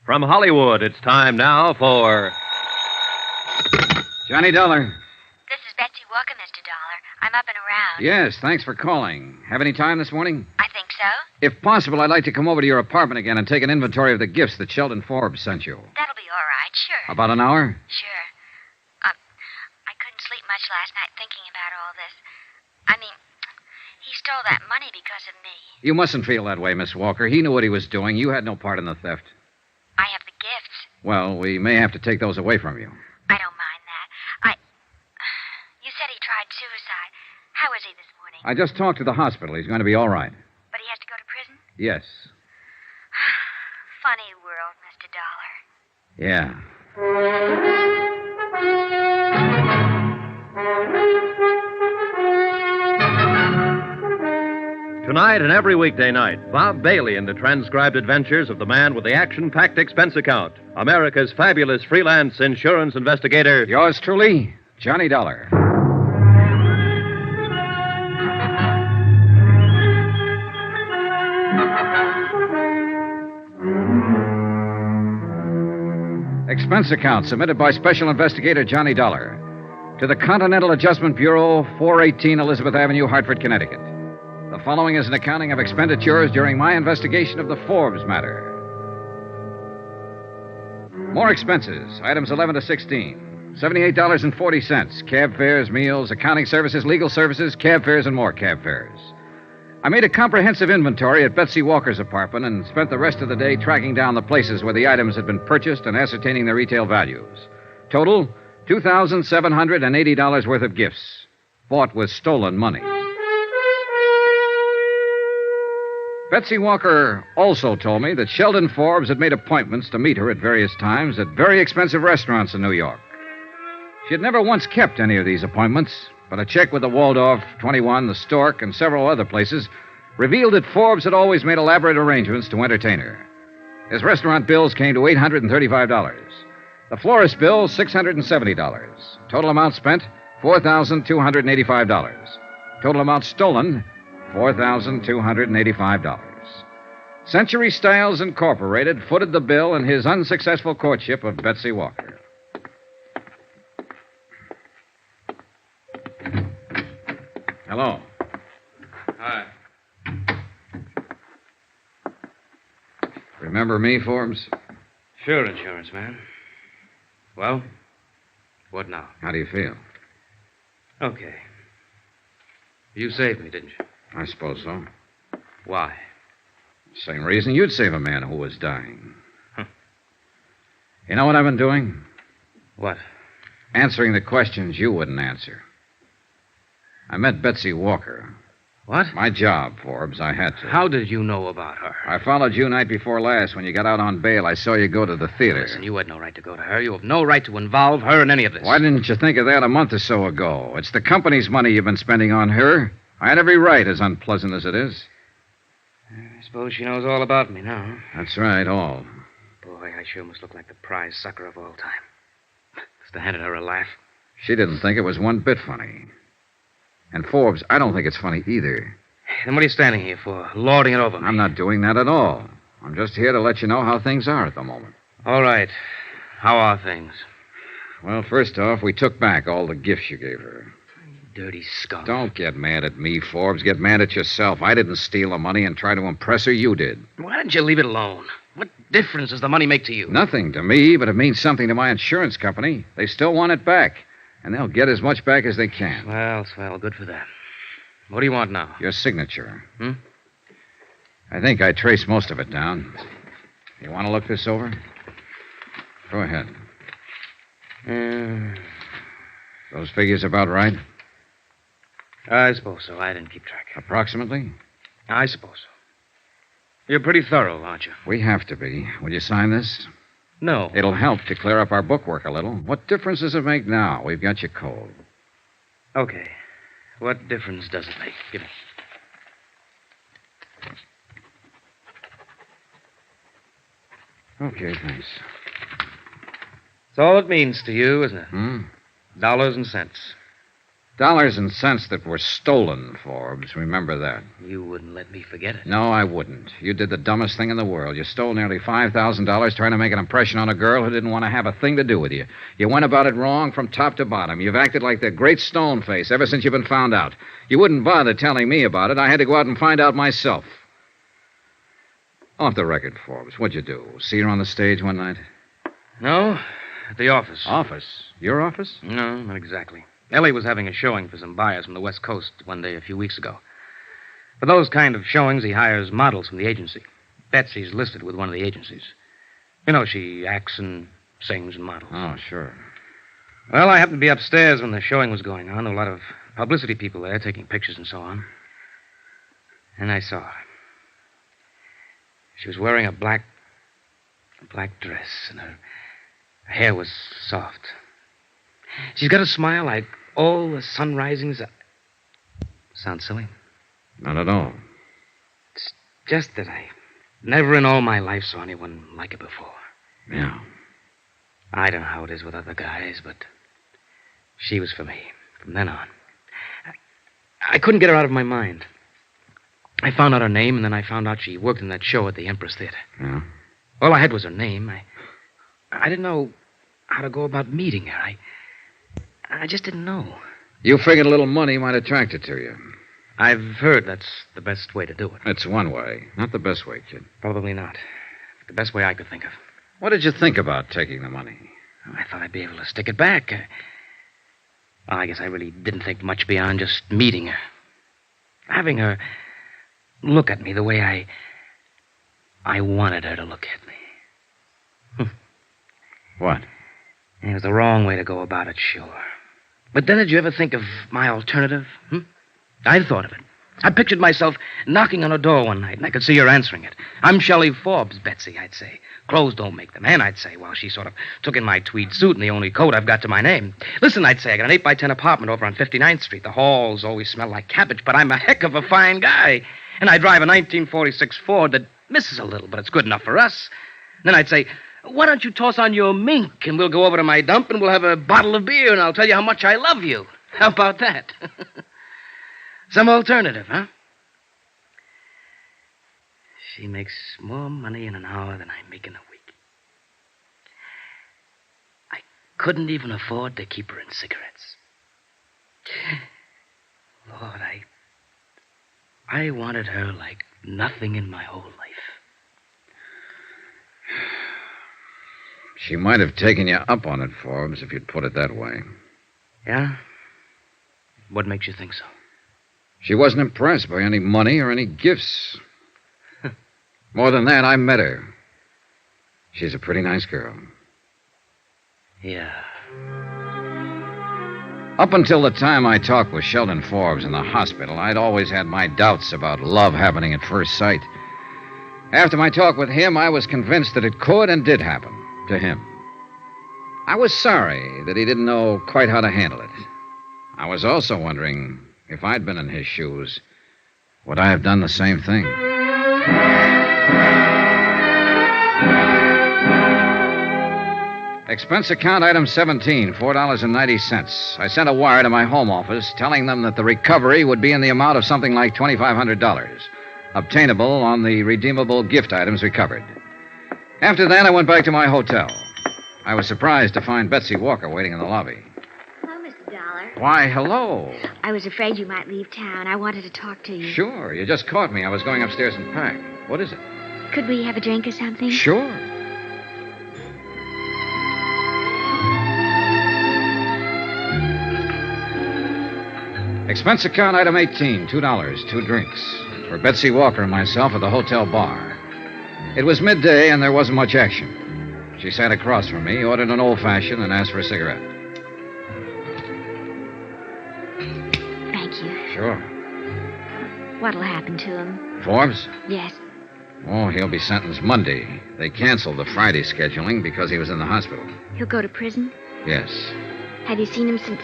From Hollywood, it's time now for... Johnny Dollar. This is Betsy Walker, Mr. Dollar. I'm up and around. Yes, thanks for calling. Have any time this morning? I think so. If possible, I'd like to come over to your apartment again and take an inventory of the gifts that Sheldon Forbes sent you. That'll be all right, sure. About an hour? Sure. I couldn't sleep much last night thinking about all this. I mean, he stole that money because of me. You mustn't feel that way, Miss Walker. He knew what he was doing. You had no part in the theft. I have the gifts. Well, we may have to take those away from you. I don't mind that. You said he tried suicide. How is he this morning? I just talked to the hospital. He's going to be all right. But he has to go to prison? Yes. Funny world, Mr. Dollar. Yeah. Tonight and every weekday night, Bob Bailey in the transcribed adventures of the man with the action-packed expense account, America's fabulous freelance insurance investigator. Yours truly, Johnny Dollar. Expense account submitted by Special Investigator Johnny Dollar to the Continental Adjustment Bureau, 418 Elizabeth Avenue, Hartford, Connecticut. The following is an accounting of expenditures during my investigation of the Forbes matter. More expenses, items 11 to 16. $78.40. Cab fares, meals, accounting services, legal services, cab fares, and more cab fares. I made a comprehensive inventory at Betsy Walker's apartment and spent the rest of the day tracking down the places where the items had been purchased and ascertaining their retail values. Total, $2,780 worth of gifts, bought with stolen money. Betsy Walker also told me that Sheldon Forbes had made appointments to meet her at various times at very expensive restaurants in New York. She had never once kept any of these appointments, but a check with the Waldorf, 21, the Stork, and several other places revealed that Forbes had always made elaborate arrangements to entertain her. His restaurant bills came to $835. The florist bill, $670. Total amount spent, $4,285. Total amount stolen, $4,285. Century Styles Incorporated footed the bill in his unsuccessful courtship of Betsy Walker. Hello. Hi. Remember me, Forbes? Sure, insurance man. Well, what now? How do you feel? Okay. You saved me, didn't you? I suppose so. Why? Same reason you'd save a man who was dying. You know what I've been doing? What? Answering the questions you wouldn't answer. I met Betsy Walker. What? My job, Forbes. I had to. How did you know about her? I followed you night before last when you got out on bail. I saw you go to the theater. Listen, you had no right to go to her. You have no right to involve her in any of this. Why didn't you think of that a month or so ago? It's the company's money you've been spending on her. I had every right, as unpleasant as it is. I suppose she knows all about me now. That's right, all. Boy, I sure must look like the prize sucker of all time. Must have handed her a laugh. She didn't think it was one bit funny. And Forbes, I don't think it's funny either. Then what are you standing here for? Lording it over me? I'm not doing that at all. I'm just here to let you know how things are at the moment. All right. How are things? Well, first off, we took back all the gifts you gave her. Dirty skunk. Don't get mad at me, Forbes. Get mad at yourself. I didn't steal the money and try to impress her. You did. Why didn't you leave it alone? What difference does the money make to you? Nothing to me, but it means something to my insurance company. They still want it back, and they'll get as much back as they can. Well, swell. Good for them. What do you want now? Your signature. Hmm? I think I traced most of it down. You want to look this over? Go ahead. Those figures about right? I suppose so. I didn't keep track. Approximately? I suppose so. You're pretty thorough, aren't you? We have to be. Will you sign this? No. It'll help to clear up our bookwork a little. What difference does it make now? We've got you cold. Okay. What difference does it make? Give me. Okay, thanks. That's all it means to you, isn't it? Hmm? Dollars and cents. Dollars and cents that were stolen, Forbes. Remember that. You wouldn't let me forget it. No, I wouldn't. You did the dumbest thing in the world. You stole nearly $5,000 trying to make an impression on a girl who didn't want to have a thing to do with you. You went about it wrong from top to bottom. You've acted like the great stone face ever since you've been found out. You wouldn't bother telling me about it. I had to go out and find out myself. Off the record, Forbes, what'd you do? See her on the stage one night? No, at the office. Office? Your office? No, not exactly. Ellie was having a showing for some buyers from the West Coast one day a few weeks ago. For those kind of showings, he hires models from the agency. Betsy's listed with one of the agencies. You know, she acts and sings and models. Oh, sure. Well, I happened to be upstairs when the showing was going on. There were a lot of publicity people there taking pictures and so on. And I saw her. She was wearing a black dress, and her hair was soft. She's got a smile like all the sun risings. Sounds silly? Not at all. It's just that I never in all my life saw anyone like her before. Yeah. I don't know how it is with other guys, but she was for me from then on. I couldn't get her out of my mind. I found out her name, and then I found out she worked in that show at the Empress Theater. Yeah? All I had was her name. I didn't know how to go about meeting her. I just didn't know. You figured a little money might attract her to you. I've heard that's the best way to do it. It's one way. Not the best way, kid. Probably not. The best way I could think of. What did you think about taking the money? I thought I'd be able to stick it back. Well, I guess I really didn't think much beyond just meeting her. Having her look at me the way I wanted her to look at me. What? It was the wrong way to go about it, sure. But then did you ever think of my alternative? I thought of it. I pictured myself knocking on her door one night, and I could see her answering it. "I'm Sheldon Forbes, Betsy," I'd say. "Clothes don't make the man," I'd say, while she sort of took in my tweed suit and the only coat I've got to my name. "Listen," I'd say, "I got an 8x10 apartment over on 59th Street. The halls always smell like cabbage, but I'm a heck of a fine guy. And I drive a 1946 Ford that misses a little, but it's good enough for us." Then I'd say, "Why don't you toss on your mink, and we'll go over to my dump, and we'll have a bottle of beer, and I'll tell you how much I love you." How about that? Some alternative, huh? She makes more money in an hour than I make in a week. I couldn't even afford to keep her in cigarettes. Lord, I wanted her like nothing in my whole life. She might have taken you up on it, Forbes, if you'd put it that way. Yeah? What makes you think so? She wasn't impressed by any money or any gifts. More than that, I met her. She's a pretty nice girl. Yeah. Up until the time I talked with Sheldon Forbes in the hospital, I'd always had my doubts about love happening at first sight. After my talk with him, I was convinced that it could and did happen to him. I was sorry that he didn't know quite how to handle it. I was also wondering, if I'd been in his shoes, would I have done the same thing? Expense account item 17, $4.90. I sent a wire to my home office telling them that the recovery would be in the amount of something like $2,500, obtainable on the redeemable gift items recovered. After that, I went back to my hotel. I was surprised to find Betsy Walker waiting in the lobby. Hello, Mr. Dollar. Why, hello. I was afraid you might leave town. I wanted to talk to you. Sure, you just caught me. I was going upstairs and pack. What is it? Could we have a drink or something? Sure. Expense account item 18, $2, 2 drinks. For Betsy Walker and myself at the hotel bar. It was midday and there wasn't much action. She sat across from me, ordered an old-fashioned, and asked for a cigarette. Thank you. Sure. What'll happen to him? Forbes? Yes. Oh, he'll be sentenced Monday. They canceled the Friday scheduling because he was in the hospital. He'll go to prison? Yes. Have you seen him since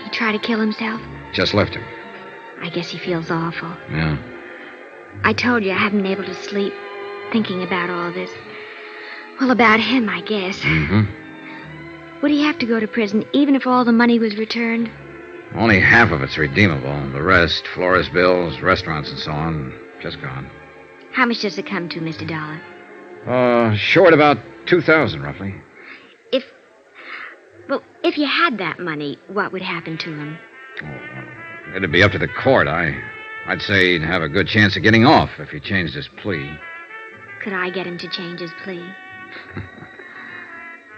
he tried to kill himself? Just left him. I guess he feels awful. Yeah. I told you I haven't been able to sleep thinking about all this. Well, about him, I guess. Mm-hmm. Would he have to go to prison even if all the money was returned? Only half of it's redeemable. The rest, florist bills, restaurants, and so on, just gone. How much does it come to, Mr. Dollar? Short about $2,000, roughly. If you had that money, what would happen to him? Oh, it'd be up to the court. I'd say he'd have a good chance of getting off if he changed his plea. Could I get him to change his plea?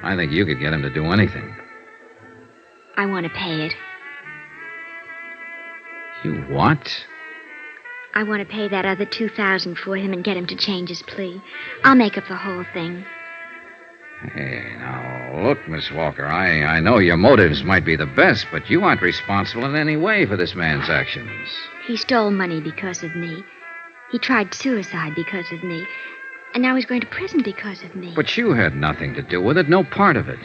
I think you could get him to do anything. I want to pay it. You what? I want to pay that other $2,000 for him and get him to change his plea. I'll make up the whole thing. Hey, now, look, Miss Walker, I know your motives might be the best, but you aren't responsible in any way for this man's actions. He stole money because of me. He tried suicide because of me. And now he's going to prison because of me. But you had nothing to do with it, no part of it.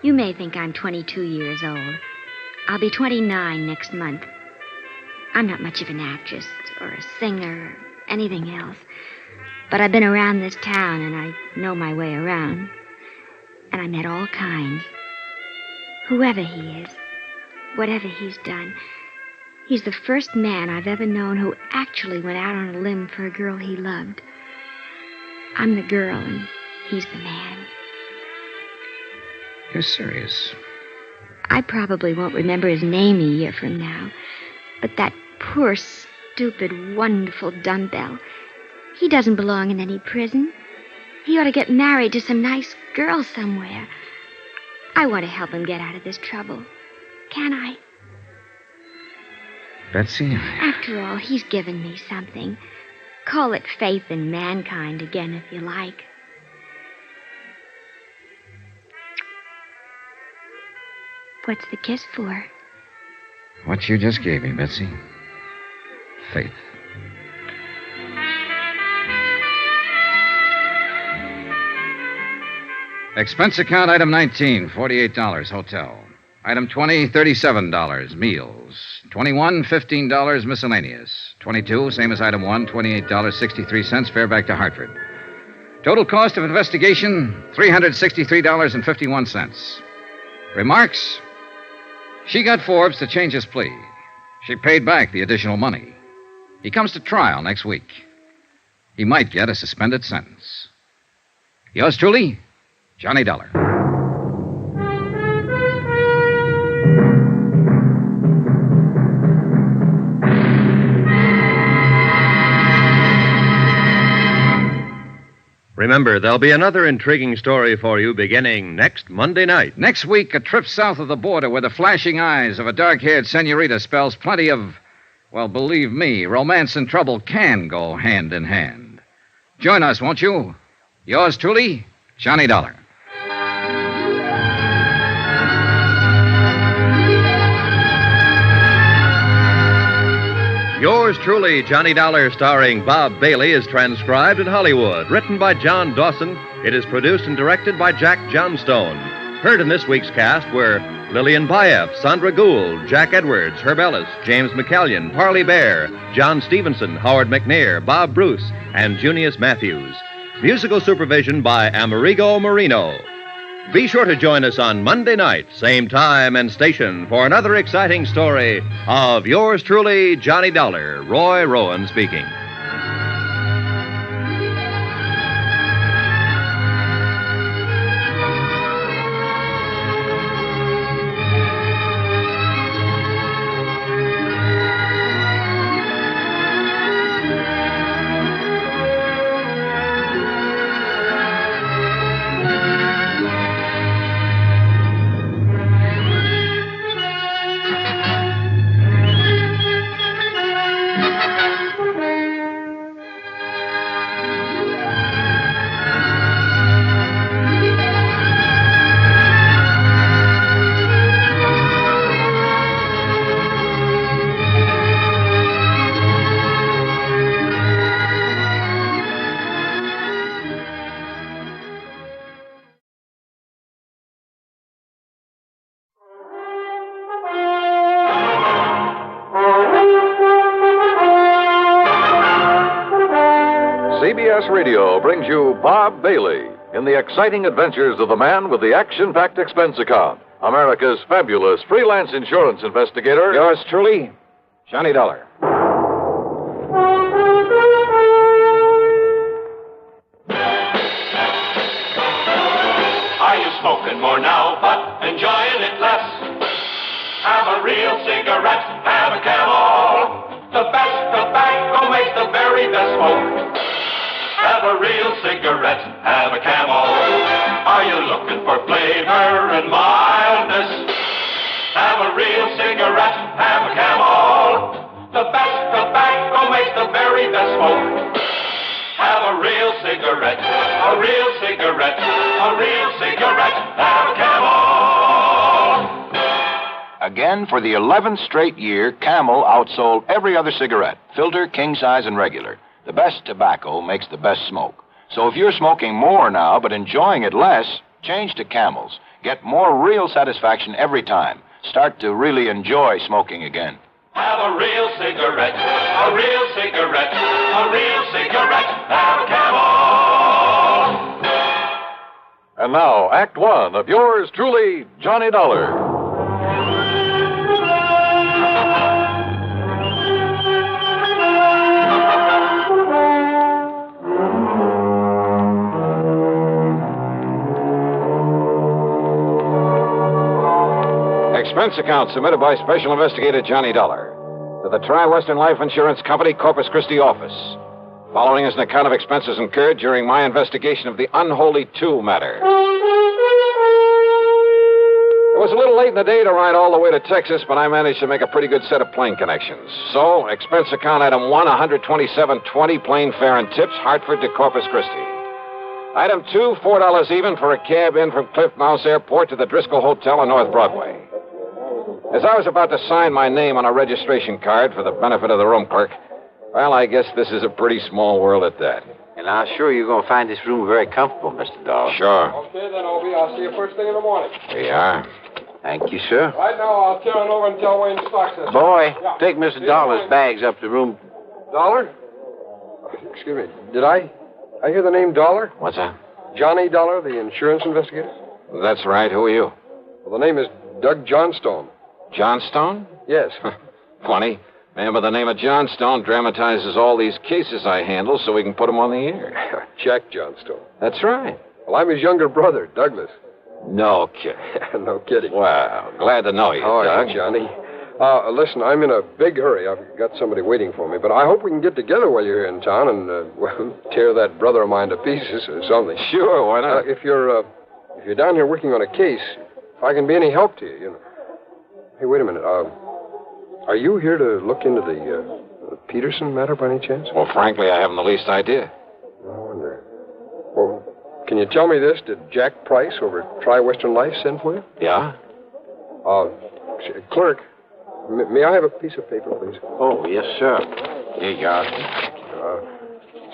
You may think I'm 22 years old. I'll be 29 next month. I'm not much of an actress or a singer or anything else. But I've been around this town and I know my way around. And I met all kinds. Whoever he is, whatever he's done, he's the first man I've ever known who actually went out on a limb for a girl he loved. I'm the girl and he's the man. You're serious? I probably won't remember his name a year from now. But that poor, stupid, wonderful dumbbell, he doesn't belong in any prison. He ought to get married to some nice girl somewhere. I want to help him get out of this trouble. Can I? Betsy? After all, he's given me something. Call it faith in mankind again, if you like. What's the kiss for? What you just gave me, Betsy. Faith. Expense account item 19, $48, hotel. Item 20, $37, meals. 21, $15, miscellaneous. 22, same as item 1, $28.63, fare back to Hartford. Total cost of investigation, $363.51. Remarks? She got Forbes to change his plea. She paid back the additional money. He comes to trial next week. He might get a suspended sentence. Yours truly, Johnny Dollar. Remember, there'll be another intriguing story for you beginning next Monday night. Next week, a trip south of the border where the flashing eyes of a dark-haired senorita spells plenty of, well, believe me, romance and trouble can go hand in hand. Join us, won't you? Yours truly, Johnny Dollar. Yours truly, Johnny Dollar, starring Bob Bailey, is transcribed in Hollywood. Written by John Dawson, it is produced and directed by Jack Johnstone. Heard in this week's cast were Lillian Baeff, Sandra Gould, Jack Edwards, Herb Ellis, James McCallion, Parley Bear, John Stevenson, Howard McNair, Bob Bruce, and Junius Matthews. Musical supervision by Amerigo Marino. Be sure to join us on Monday night, same time and station, for another exciting story of yours truly, Johnny Dollar. Roy Rowan speaking. CBS Radio brings you Bob Bailey in the exciting adventures of the man with the action-packed expense account. America's fabulous freelance insurance investigator. Yours truly, Johnny Dollar. Are you smoking more now, but enjoying it less? Have a real cigarette, have a Camel. The best tobacco makes the very best smoke. Have a real cigarette, have a Camel. Are you looking for flavor and mildness? Have a real cigarette, have a Camel. The best tobacco makes the very best smoke. Have a real cigarette, a real cigarette, a real cigarette, have a Camel. Again, for the 11th straight year, Camel outsold every other cigarette, filter, king size, and regular. The best tobacco makes the best smoke. So if you're smoking more now but enjoying it less, change to Camels. Get more real satisfaction every time. Start to really enjoy smoking again. Have a real cigarette, a real cigarette, a real cigarette, have a Camel. And now, Act One of yours truly, Johnny Dollar. Expense account submitted by Special Investigator Johnny Dollar to the Tri-Western Life Insurance Company, Corpus Christi office. Following is an account of expenses incurred during my investigation of the Unholy Two matter. It was a little late in the day to ride all the way to Texas, but I managed to make a pretty good set of plane connections. So, expense account item 1, $127.20, plane fare and tips, Hartford to Corpus Christi. Item 2, $4 even for a cab in from Cliff Mouse Airport to the Driscoll Hotel on North Broadway. As I was about to sign my name on a registration card for the benefit of the room clerk, well, I guess this is a pretty small world at that. And I'm sure you're going to find this room very comfortable, Mr. Dollar. Sure. Okay, then, Obie. I'll see you first thing in the morning. Here you are. Thank you, sir. Right now, I'll turn over and tell Wayne Stocks this. Boy, Yeah. take Mr. Dollar's bags up to room. Dollar? Excuse me. Did I hear the name Dollar? What's that? Johnny Dollar, the insurance investigator? That's right. Who are you? Well, the name is Doug Johnstone. Johnstone? Yes. Funny. Man by the name of Johnstone dramatizes all these cases I handle so we can put them on the air. Jack Johnstone. That's right. Well, I'm his younger brother, Douglas. No kidding. No kidding. Well, glad to know you, How are Doug. you, Johnny? Listen, I'm in a big hurry. I've got somebody waiting for me, but I hope we can get together while you're here in town and, well, tear that brother of mine to pieces or something. Sure, why not? If you're down here working on a case, if I can be any help to you, you know. Hey, wait a minute. Are you here to look into the Peterson matter by any chance? Well, frankly, I haven't the least idea. I wonder. Well, can you tell me this? Did Jack Price over at Tri-Western Life send for you? Yeah? Clerk, may I have a piece of paper, please? Oh, yes, sir. Here you are.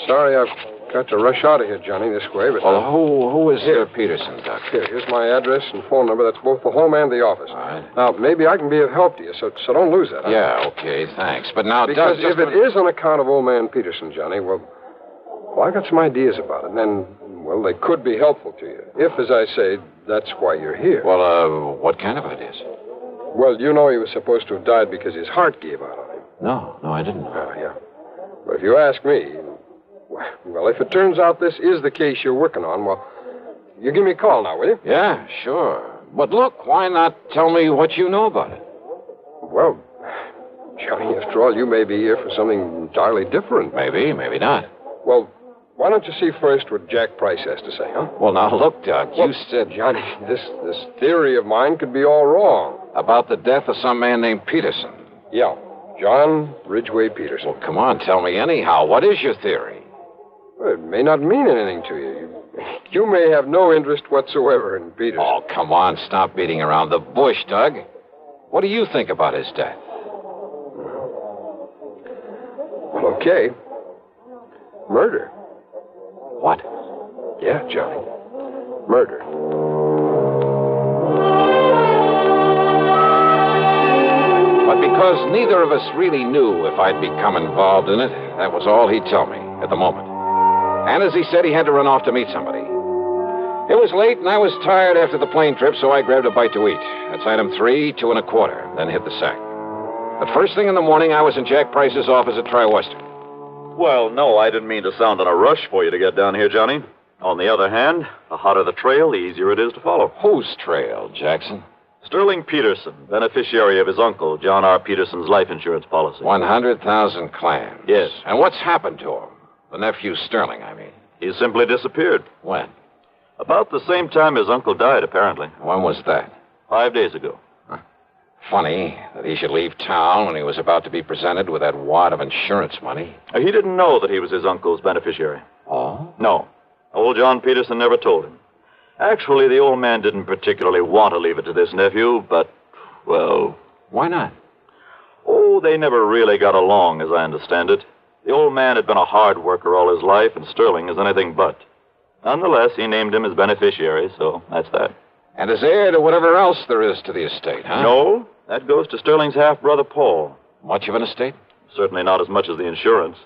Sorry, I've got to rush out of here, Johnny, this way, but... Well, who is Peterson, Doug? Here's my address and phone number. That's both the home and the office. All right. Now, maybe I can be of help to you, so don't lose that. Huh? Yeah, okay, thanks. But now, Because Doug, if it is on account of old man Peterson, Johnny, well, I've got some ideas about it, and, well, they could be helpful to you. If, as I say, that's why you're here. Well, what kind of ideas? Well, you know he was supposed to have died because his heart gave out on him. No, I didn't. Yeah. But if you ask me, well, if it turns out this is the case you're working on, well, you give me a call now, will you? Yeah, sure. But look, why not tell me what you know about it? Well, Johnny, after all, you may be here for something entirely different. Maybe, maybe not. Well, why don't you see first what Jack Price has to say, huh? Well, now, look, Doug, you said... Johnny, this theory of mine could be all wrong. About the death of some man named Peterson. Yeah, John Ridgway Peterson. Well, come on, tell me anyhow. What is your theory? Well, it may not mean anything to you. You may have no interest whatsoever in Peterson. Oh, come on, stop beating around the bush, Doug. What do you think about his death? Well, okay. Murder. What? Yeah, Johnny. Murder. But because neither of us really knew if I'd become involved in it, that was all he'd tell me at the moment. And as he said, he had to run off to meet somebody. It was late, and I was tired after the plane trip, so I grabbed a bite to eat. That's item 3, 2 1/4, then hit the sack. But first thing in the morning, I was in Jack Price's office at Tri-Western. Well, no, I didn't mean to sound in a rush for you to get down here, Johnny. On the other hand, the hotter the trail, the easier it is to follow. Whose trail, Jackson? Sterling Peterson, beneficiary of his uncle, John R. Peterson's life insurance policy. 100,000 clams. Yes. And what's happened to him? The nephew Sterling, I mean. He simply disappeared. When? About the same time his uncle died, apparently. When was that? 5 days ago. Funny that he should leave town when he was about to be presented with that wad of insurance money. He didn't know that he was his uncle's beneficiary. Oh? No. Old John Peterson never told him. Actually, the old man didn't particularly want to leave it to this nephew, but, well... Why not? Oh, they never really got along, as I understand it. The old man had been a hard worker all his life, and Sterling is anything but. Nonetheless, he named him his beneficiary, so that's that. And as heir to whatever else there is to the estate, huh? No, that goes to Sterling's half-brother, Paul. Much of an estate? Certainly not as much as the insurance.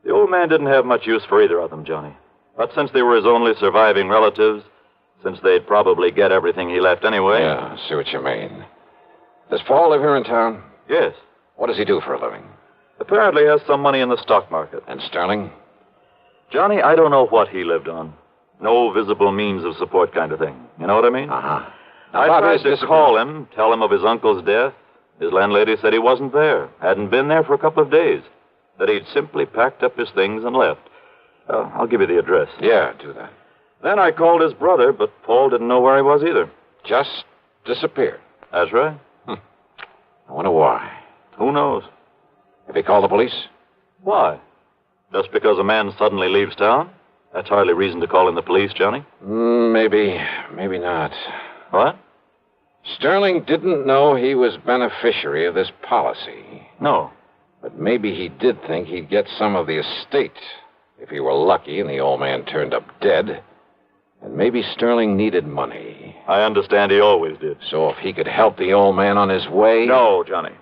The old man didn't have much use for either of them, Johnny. But since they were his only surviving relatives, since they'd probably get everything he left anyway... Yeah, I see what you mean. Does Paul live here in town? Yes. What does he do for a living? Apparently has some money in the stock market. And Sterling? Johnny, I don't know what he lived on. No visible means of support kind of thing. You know what I mean? Uh-huh. I tried to call him, tell him of his uncle's death. His landlady said he wasn't there, hadn't been there for a couple of days, that he'd simply packed up his things and left. I'll give you the address. Yeah, do that. Then I called his brother, but Paul didn't know where he was either. Just disappeared. That's right. I wonder why. Who knows? Have you called the police? Why? Just because a man suddenly leaves town? That's hardly reason to call in the police, Johnny. Maybe not. What? Sterling didn't know he was beneficiary of this policy. No. But maybe he did think he'd get some of the estate if he were lucky and the old man turned up dead. And maybe Sterling needed money. I understand he always did. So if he could help the old man on his way... No, Johnny.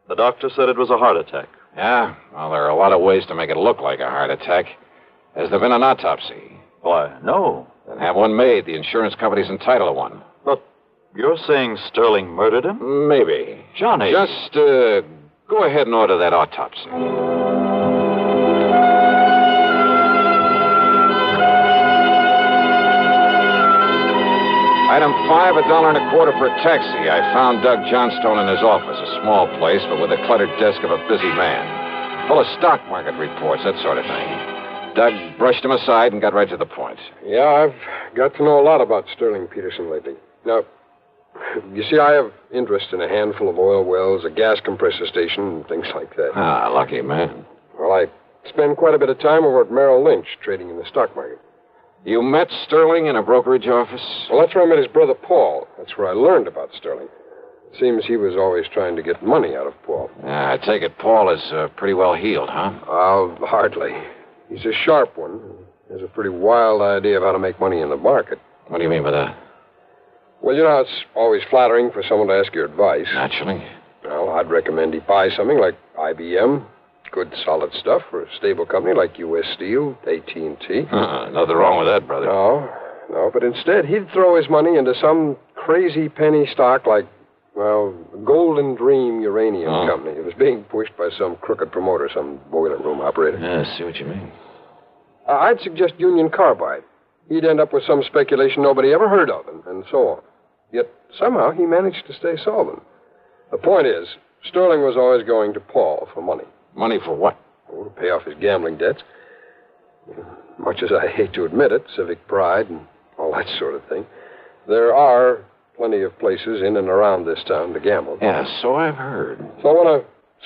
The doctor said it was a heart attack. Yeah? Well, there are a lot of ways to make it look like a heart attack. Has there been an autopsy? Why, no. Then have one made. The insurance company's entitled to one. But you're saying Sterling murdered him? Maybe. Johnny. Just go ahead and order that autopsy. Item 5, $1.25 for a taxi. I found Doug Johnstone in his office, a small place, but with a cluttered desk of a busy man. Full of stock market reports, that sort of thing. Doug brushed him aside and got right to the point. Yeah, I've got to know a lot about Sterling Peterson lately. Now, you see, I have interest in a handful of oil wells, a gas compressor station, and things like that. Ah, lucky man. Well, I spend quite a bit of time over at Merrill Lynch, trading in the stock market. You met Sterling in a brokerage office? Well, that's where I met his brother, Paul. That's where I learned about Sterling. It seems he was always trying to get money out of Paul. I take it Paul is pretty well healed, huh? Hardly. He's a sharp one. He has a pretty wild idea of how to make money in the market. What do you mean by that? Well, you know, it's always flattering for someone to ask your advice. Naturally. Well, I'd recommend he buy something like IBM. Good, solid stuff for a stable company like U.S. Steel, AT&T. Nothing wrong with that, brother. No, but instead he'd throw his money into some crazy penny stock like, well, Golden Dream Uranium Company. It was being pushed by some crooked promoter, some boiler room operator. Yeah, I see what you mean. I'd suggest Union Carbide. He'd end up with some speculation nobody ever heard of, and so on. Yet somehow he managed to stay solvent. The point is, Sterling was always going to Paul for money. Money for what? Oh, to pay off his gambling debts. Much as I hate to admit it, civic pride and all that sort of thing, there are plenty of places in and around this town to gamble. Yeah, so I've heard. So when a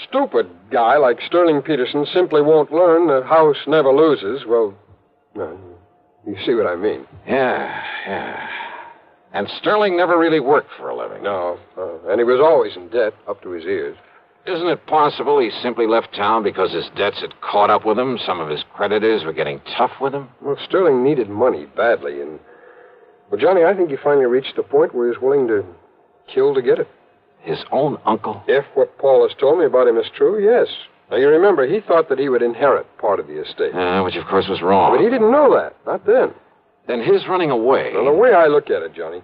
stupid guy like Sterling Peterson simply won't learn that house never loses, well, you see what I mean. Yeah. And Sterling never really worked for a living. No, and he was always in debt up to his ears. Isn't it possible he simply left town because his debts had caught up with him? Some of his creditors were getting tough with him? Well, Sterling needed money badly, and... Well, Johnny, I think he finally reached the point where he was willing to kill to get it. His own uncle? If what Paul has told me about him is true, yes. Now, you remember, he thought that he would inherit part of the estate. Which, of course, was wrong. But he didn't know that, not then. Then his running away... Well, the way I look at it, Johnny,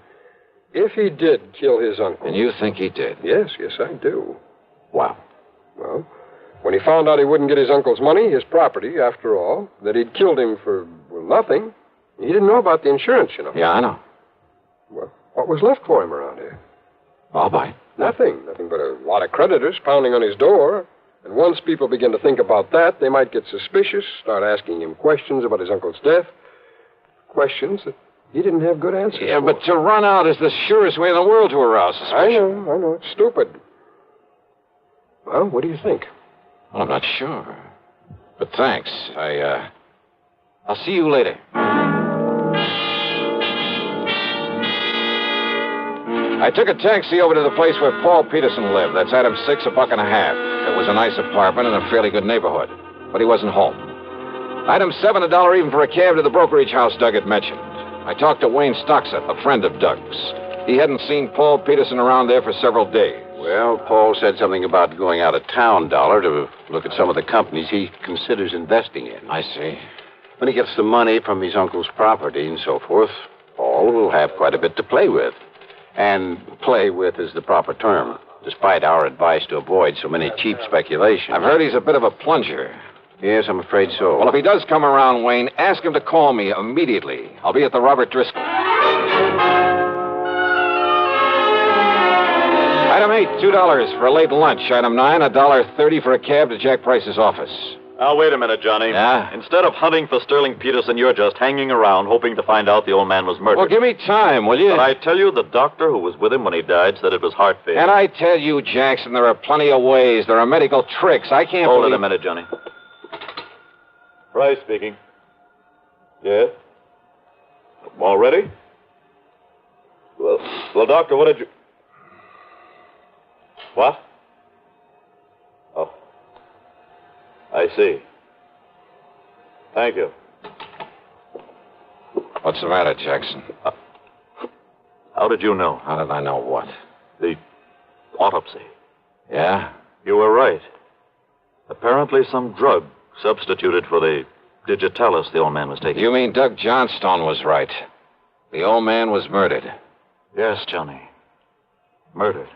if he did kill his uncle... And you think he did? Yes, I do. Wow. Well, when he found out he wouldn't get his uncle's money, his property, after all, that he'd killed him for, well, nothing, he didn't know about the insurance, you know. Yeah, I know. Well, what was left for him around here? I'll buy. Nothing but a lot of creditors pounding on his door. And once people begin to think about that, they might get suspicious, start asking him questions about his uncle's death. Questions that he didn't have good answers for. But to run out is the surest way in the world to arouse suspicion. I know. It's stupid. Well, what do you think? Well, I'm not sure. But thanks. I'll see you later. I took a taxi over to the place where Paul Peterson lived. That's Item 6, $1.50. It was a nice apartment in a fairly good neighborhood. But he wasn't home. Item 7, $1 even for a cab to the brokerage house Doug had mentioned. I talked to Wayne Stocksett, a friend of Doug's. He hadn't seen Paul Peterson around there for several days. Well, Paul said something about going out of town, Dollar, to look at some of the companies he considers investing in. I see. When he gets the money from his uncle's property and so forth, Paul will have quite a bit to play with. And play with is the proper term, despite our advice to avoid so many cheap speculations. I've heard he's a bit of a plunger. Yes, I'm afraid so. Well, if he does come around, Wayne, ask him to call me immediately. I'll be at the Robert Driscoll. Item 8, $2 for a late lunch. Item 9, $1.30 for a cab to Jack Price's office. Now, wait a minute, Johnny. Yeah? Instead of hunting for Sterling Peterson, you're just hanging around hoping to find out the old man was murdered. Well, give me time, will you? But I tell you, the doctor who was with him when he died said it was heart failure. And I tell you, Jackson, there are plenty of ways. There are medical tricks. I can't Hold believe... it a minute, Johnny. Price speaking. Yes? All ready? Well, Doctor, what did you... What? Oh. I see. Thank you. What's the matter, Jackson? How did you know? How did I know what? The autopsy. Yeah? You were right. Apparently some drug substituted for the digitalis the old man was taking. You mean Doug Johnstone was right. The old man was murdered. Yes, Johnny. Murdered.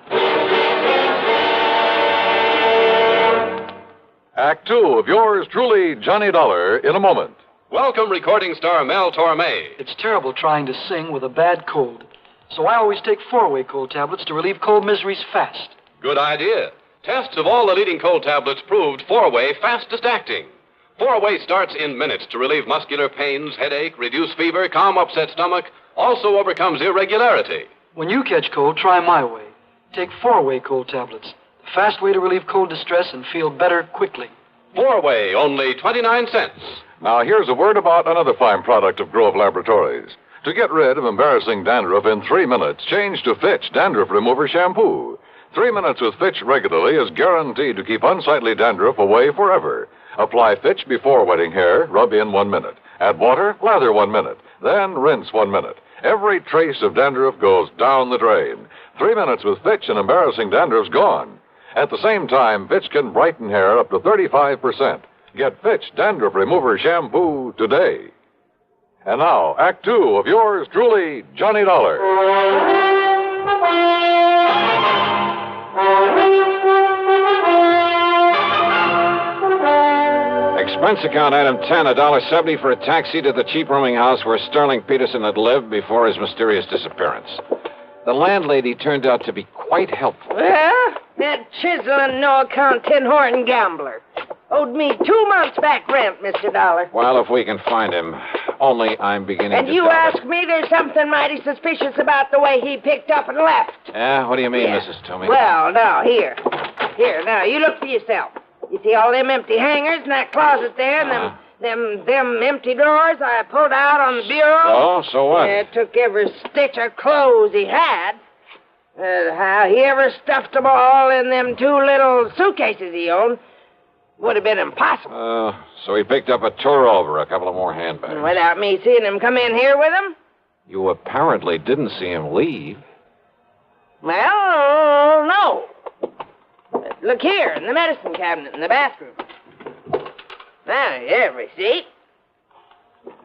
Act 2 of yours truly, Johnny Dollar, in a moment. Welcome, recording star Mel Torme. It's terrible trying to sing with a bad cold. So I always take 4-way cold tablets to relieve cold miseries fast. Good idea. Tests of all the leading cold tablets proved 4-way fastest acting. 4-way starts in minutes to relieve muscular pains, headache, reduce fever, calm upset stomach, also overcomes irregularity. When you catch cold, try my way. Take 4-way cold tablets. The fast way to relieve cold distress and feel better quickly. 4-way, only 29 cents. Now, here's a word about another fine product of Grove Laboratories. To get rid of embarrassing dandruff in 3 minutes, change to Fitch Dandruff Remover Shampoo. 3 minutes with Fitch regularly is guaranteed to keep unsightly dandruff away forever. Apply Fitch before wetting hair, rub in 1 minute. Add water, lather 1 minute. Then rinse 1 minute. Every trace of dandruff goes down the drain. 3 minutes with Fitch and embarrassing dandruff's gone. At the same time, Fitch can brighten hair up to 35%. Get Fitch Dandruff Remover Shampoo today. And now, Act 2 of yours truly, Johnny Dollar. Expense account item 10, $1.70 for a taxi to the cheap rooming house where Sterling Peterson had lived before his mysterious disappearance. The landlady turned out to be quite helpful. Well, that chiseling, no-account, tin-horn gambler owed me 2 months back rent, Mr. Dollar. Well, if we can find him. Only I'm beginning and to you doubt it. ask me there's something mighty suspicious about the way he picked up and left. Yeah, what do you mean, Yeah. Mrs. Toomey? Well, now, here, now, you look for yourself. You see all them empty hangers in that closet there, and them empty drawers I pulled out on the bureau? Oh, so what? Yeah, took every stitch of clothes he had. How he ever stuffed them all in them 2 little suitcases he owned would have been impossible. So he picked up a tour over, a couple of more handbags. Without me seeing him come in here with him? You apparently didn't see him leave. Well, no. Look here, in the medicine cabinet in the bathroom. Now, here's a receipt.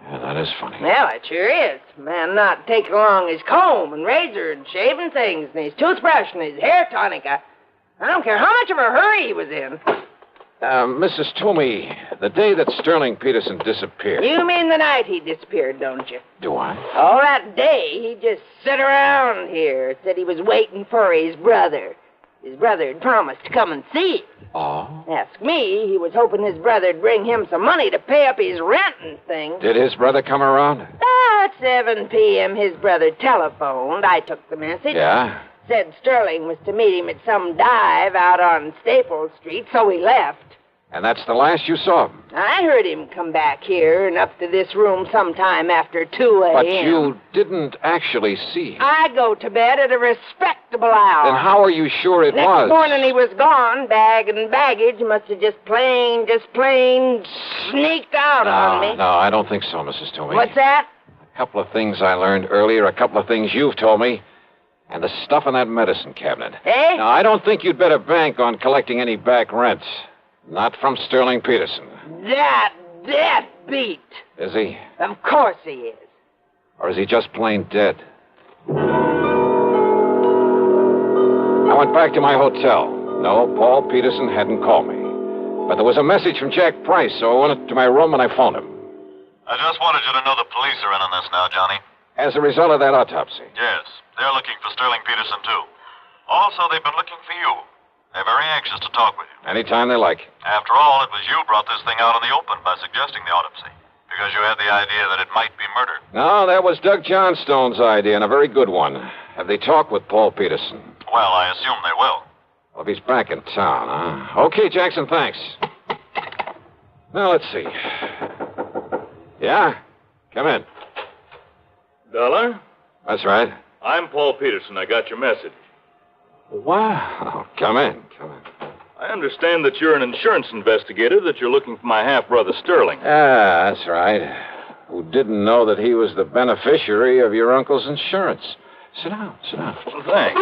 And That is funny. Well, it sure is. Man not taking along his comb and razor and shaving things and his toothbrush and his hair tonic. I don't care how much of a hurry he was in. Mrs. Toomey, the day that Sterling Peterson disappeared. You mean the night he disappeared, don't you? Do I? All that day, he just sat around here, said he was waiting for his brother. His brother had promised to come and see him. Oh? Ask me, he was hoping his brother'd bring him some money to pay up his rent and things. Did his brother come around? At 7 p.m., his brother telephoned. I took the message. Yeah? Said Sterling was to meet him at some dive out on Staples Street, so he left. And that's the last you saw of him? I heard him come back here and up to this room sometime after 2 a.m. But you didn't actually see him. I go to bed at a respectable hour. Then how are you sure it was? Next morning he was gone. Bag and baggage must have just plain sneaked out on me. No, I don't think so, Mrs. Toomey. What's that? A couple of things I learned earlier, a couple of things you've told me, and the stuff in that medicine cabinet. Eh? Now, I don't think you'd better bank on collecting any back rent. Not from Sterling Peterson. That beat. Is he? Of course he is. Or is he just plain dead? I went back to my hotel. No, Paul Peterson hadn't called me. But there was a message from Jack Price, so I went to my room and I phoned him. I just wanted you to know the police are in on this now, Johnny. As a result of that autopsy. Yes, they're looking for Sterling Peterson, too. Also, they've been looking for you. They're very anxious to talk with you. Anytime they like. After all, it was you brought this thing out in the open by suggesting the autopsy. Because you had the idea that it might be murder. No, that was Doug Johnstone's idea, and a very good one. Have they talked with Paul Peterson? Well, I assume they will. Well, if he's back in town, huh? Okay, Jackson, thanks. Now, let's see. Yeah? Come in. Dollar? That's right. I'm Paul Peterson. I got your message. Wow. Come in. I understand that you're an insurance investigator, that you're looking for my half-brother Sterling. Ah, that's right. Who didn't know that he was the beneficiary of your uncle's insurance. Sit down. Well, thanks.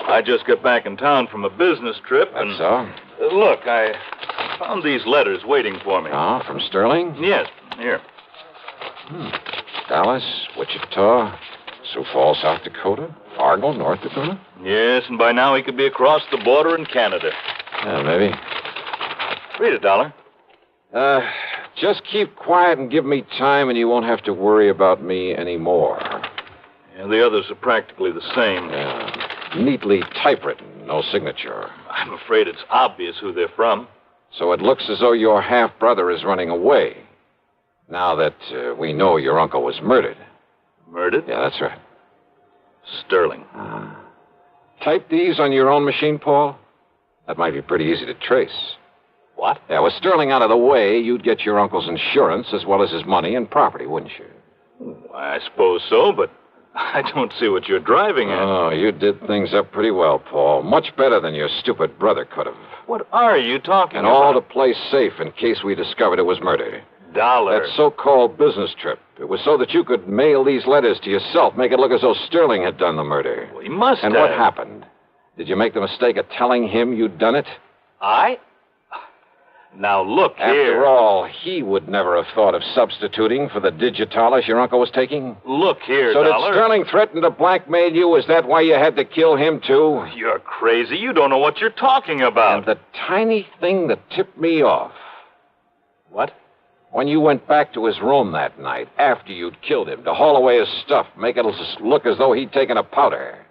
I just got back in town from a business trip, and... That's so? Look, I found these letters waiting for me. Oh, from Sterling? Yes, here. Dallas, Wichita, Sioux Falls, South Dakota, Fargo, North Dakota? Yes, and by now he could be across the border in Canada. Yeah, maybe. Read it, Dollar. Just keep quiet and give me time, and you won't have to worry about me anymore. Yeah, the others are practically the same. Yeah. Neatly typewritten, no signature. I'm afraid it's obvious who they're from. So it looks as though your half-brother is running away. Now that we know your uncle was murdered. Murdered? Yeah, that's right. Sterling. Type these on your own machine, Paul? That might be pretty easy to trace. What? Yeah, with Sterling out of the way, you'd get your uncle's insurance as well as his money and property, wouldn't you? I suppose so, but I don't see what you're driving at. Oh, you did things up pretty well, Paul. Much better than your stupid brother could have. What are you talking and about? And all to play safe in case we discovered it was murder. Dollar. That so-called business trip. It was so that you could mail these letters to yourself, make it look as though Sterling had done the murder. Well, he must have. And what happened? Did you make the mistake of telling him you'd done it? I? Now, look here. After all, he would never have thought of substituting for the digitalis your uncle was taking. Look here, So Dollar. did Sterling threaten to blackmail you? Is that why you had to kill him, too? You're crazy. You don't know what you're talking about. And the tiny thing that tipped me off. What? When you went back to his room that night, after you'd killed him, to haul away his stuff, make it look as though he'd taken a powder.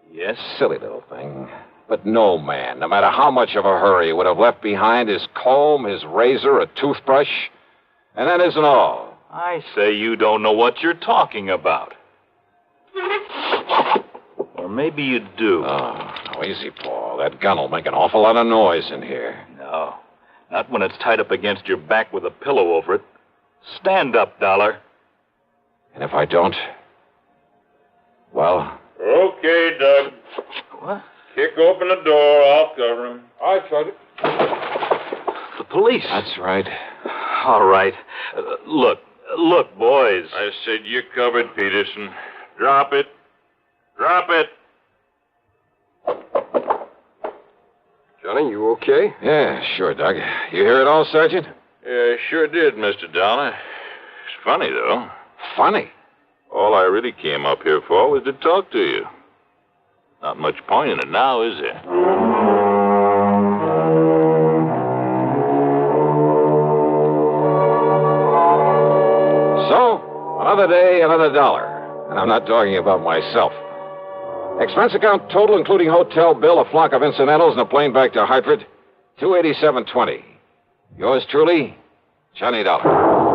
Yes? Silly little thing. But no man, no matter how much of a hurry, would have left behind his comb, his razor, a toothbrush. And that isn't all. I say you don't know what you're talking about. Or maybe you do. Oh, no, easy, Paul. That gun will make an awful lot of noise in here. No. Not when it's tied up against your back with a pillow over it. Stand up, Dollar. And if I don't? Well? Okay, Doug. What? Kick open the door. I'll cover him. I tried it. The police. That's right. All right. Look, boys. I said you covered Peterson. Drop it. Drop it. Johnny, you okay? Yeah, sure, Doug. You hear it all, Sergeant? Yeah, sure did, Mr. Dollar. Funny, though. Funny? All I really came up here for was to talk to you. Not much point in it now, is there? So, another day, another dollar. And I'm not talking about myself. Expense account total, including hotel bill, a flock of incidentals, and a plane back to Hartford, $287.20. Yours truly, Johnny Dollar.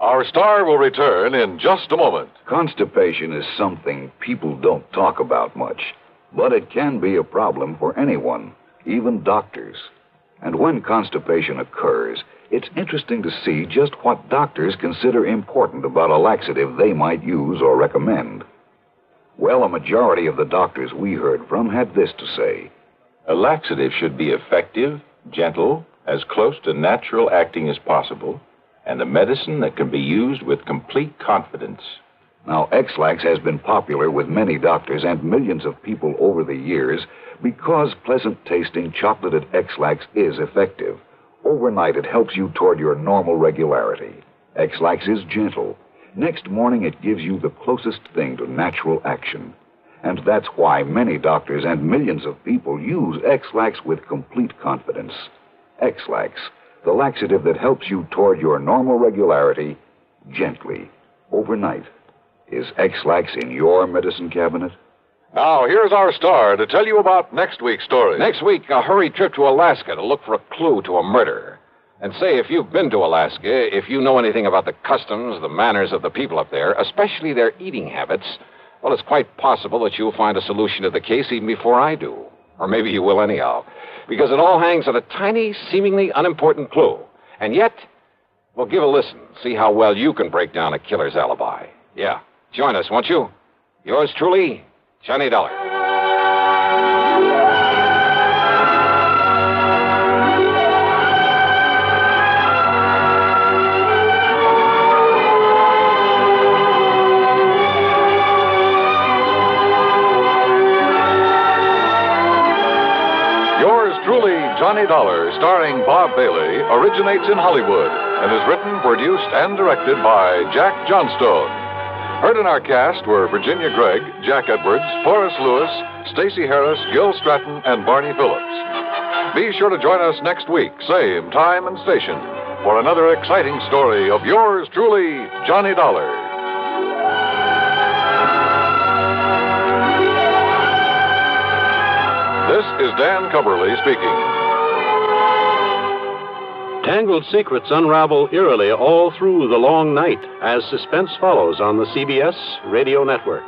Our star will return in just a moment. Constipation is something people don't talk about much, but it can be a problem for anyone, even doctors. And when constipation occurs, it's interesting to see just what doctors consider important about a laxative they might use or recommend. Well, a majority of the doctors we heard from had this to say. A laxative should be effective, gentle, as close to natural acting as possible, and a medicine that can be used with complete confidence. Now, X-Lax has been popular with many doctors and millions of people over the years because pleasant-tasting chocolated X-Lax is effective. Overnight, it helps you toward your normal regularity. X-Lax is gentle. Next morning, it gives you the closest thing to natural action. And that's why many doctors and millions of people use X-Lax with complete confidence. X-Lax, the laxative that helps you toward your normal regularity, gently, overnight. Is X-Lax in your medicine cabinet? Now, here's our star to tell you about next week's story. Next week, a hurried trip to Alaska to look for a clue to a murder. And say, if you've been to Alaska, if you know anything about the customs, the manners of the people up there, especially their eating habits, well, it's quite possible that you'll find a solution to the case even before I do. Or maybe you will anyhow. Because it all hangs on a tiny, seemingly unimportant clue. And yet, well, give a listen. See how well you can break down a killer's alibi. Yeah. Join us, won't you? Yours truly, Johnny Dollar. Yours truly, Johnny Dollar, starring Bob Bailey, originates in Hollywood and is written, produced, and directed by Jack Johnstone. Heard in our cast were Virginia Gregg, Jack Edwards, Forrest Lewis, Stacey Harris, Gil Stratton, and Barney Phillips. Be sure to join us next week, same time and station, for another exciting story of yours truly, Johnny Dollar. This is Dan Cumberly speaking. Tangled secrets unravel eerily all through the long night as suspense follows on the CBS radio network.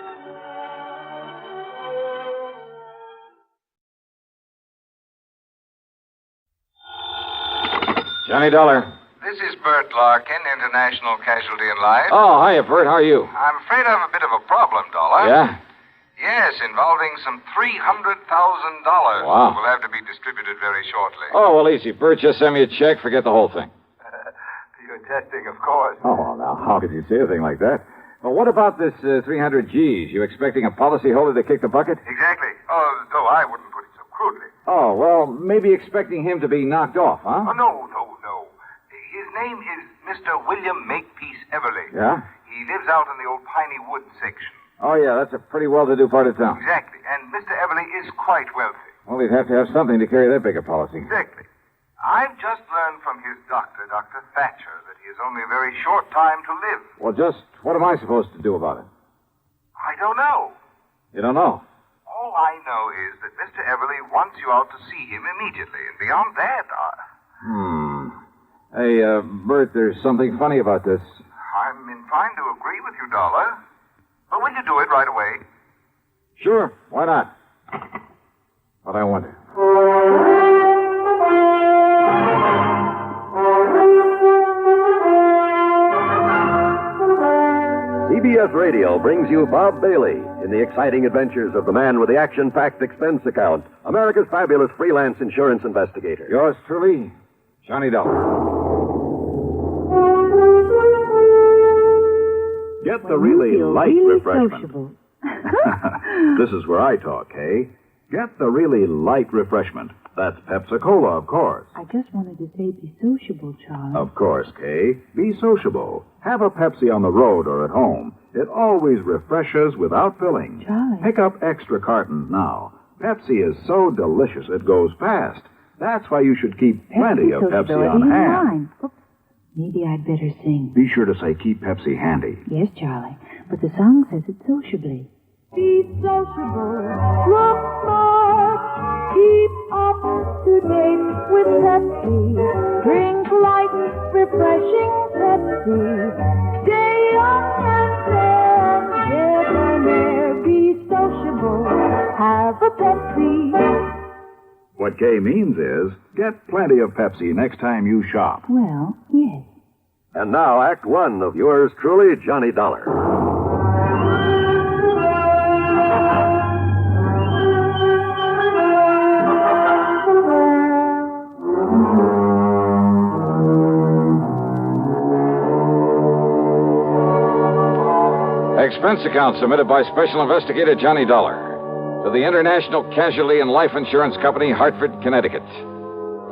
Johnny Dollar. This is Bert Larkin, International Casualty and Life. Oh, hiya, Bert. How are you? I'm afraid I have a bit of a problem, Dollar. Yeah? Yes, involving some $300,000. Wow. Will have to be distributed very shortly. Oh, well, easy. Bert, just send me a check. Forget the whole thing. You're testing, of course. Oh, well, now, how could you say a thing like that? Well, what about this 300 G's? You expecting a policyholder to kick the bucket? Exactly. Though I wouldn't put it so crudely. Oh, well, maybe expecting him to be knocked off, huh? Oh, no. His name is Mr. William Makepeace Everly. Yeah? He lives out in the old Piney Woods section. Oh, yeah, that's a pretty well-to-do part of town. Exactly. And Mr. Everly is quite wealthy. Well, he'd have to have something to carry that big a policy. Exactly. I've just learned from his doctor, Dr. Thatcher, that he has only a very short time to live. Well, just what am I supposed to do about it? I don't know. You don't know? All I know is that Mr. Everly wants you out to see him immediately. And beyond that, Hey, Bert, there's something funny about this. I'm inclined to agree with you, Dollar. But will you do it right away? Sure, why not? But I wonder. CBS Radio brings you Bob Bailey in the exciting adventures of the man with the action-packed expense account, America's fabulous freelance insurance investigator. Yours truly, Johnny Dollar. Get the really light refreshment. This is where I talk, Kay. Get the really light refreshment. That's Pepsi-Cola, of course. I just wanted to say be sociable, Charlie. Of course, Kay. Be sociable. Have a Pepsi on the road or at home. It always refreshes without filling. Charlie. Pick up extra cartons now. Pepsi is so delicious it goes fast. That's why you should keep plenty of Pepsi on hand. Oops. Maybe I'd better sing. Be sure to say keep Pepsi handy. Yes, Charlie. But the song says it sociably. Be sociable. Look smart. Keep up to date with Pepsi. Drink light, refreshing Pepsi. Stay young and fair, debonair. Be sociable. Have a Pepsi. What Kay means is, get plenty of Pepsi next time you shop. Well, yes. And now, Act One of yours truly, Johnny Dollar. Expense account submitted by Special Investigator Johnny Dollar to the International Casualty and Life Insurance Company, Hartford, Connecticut.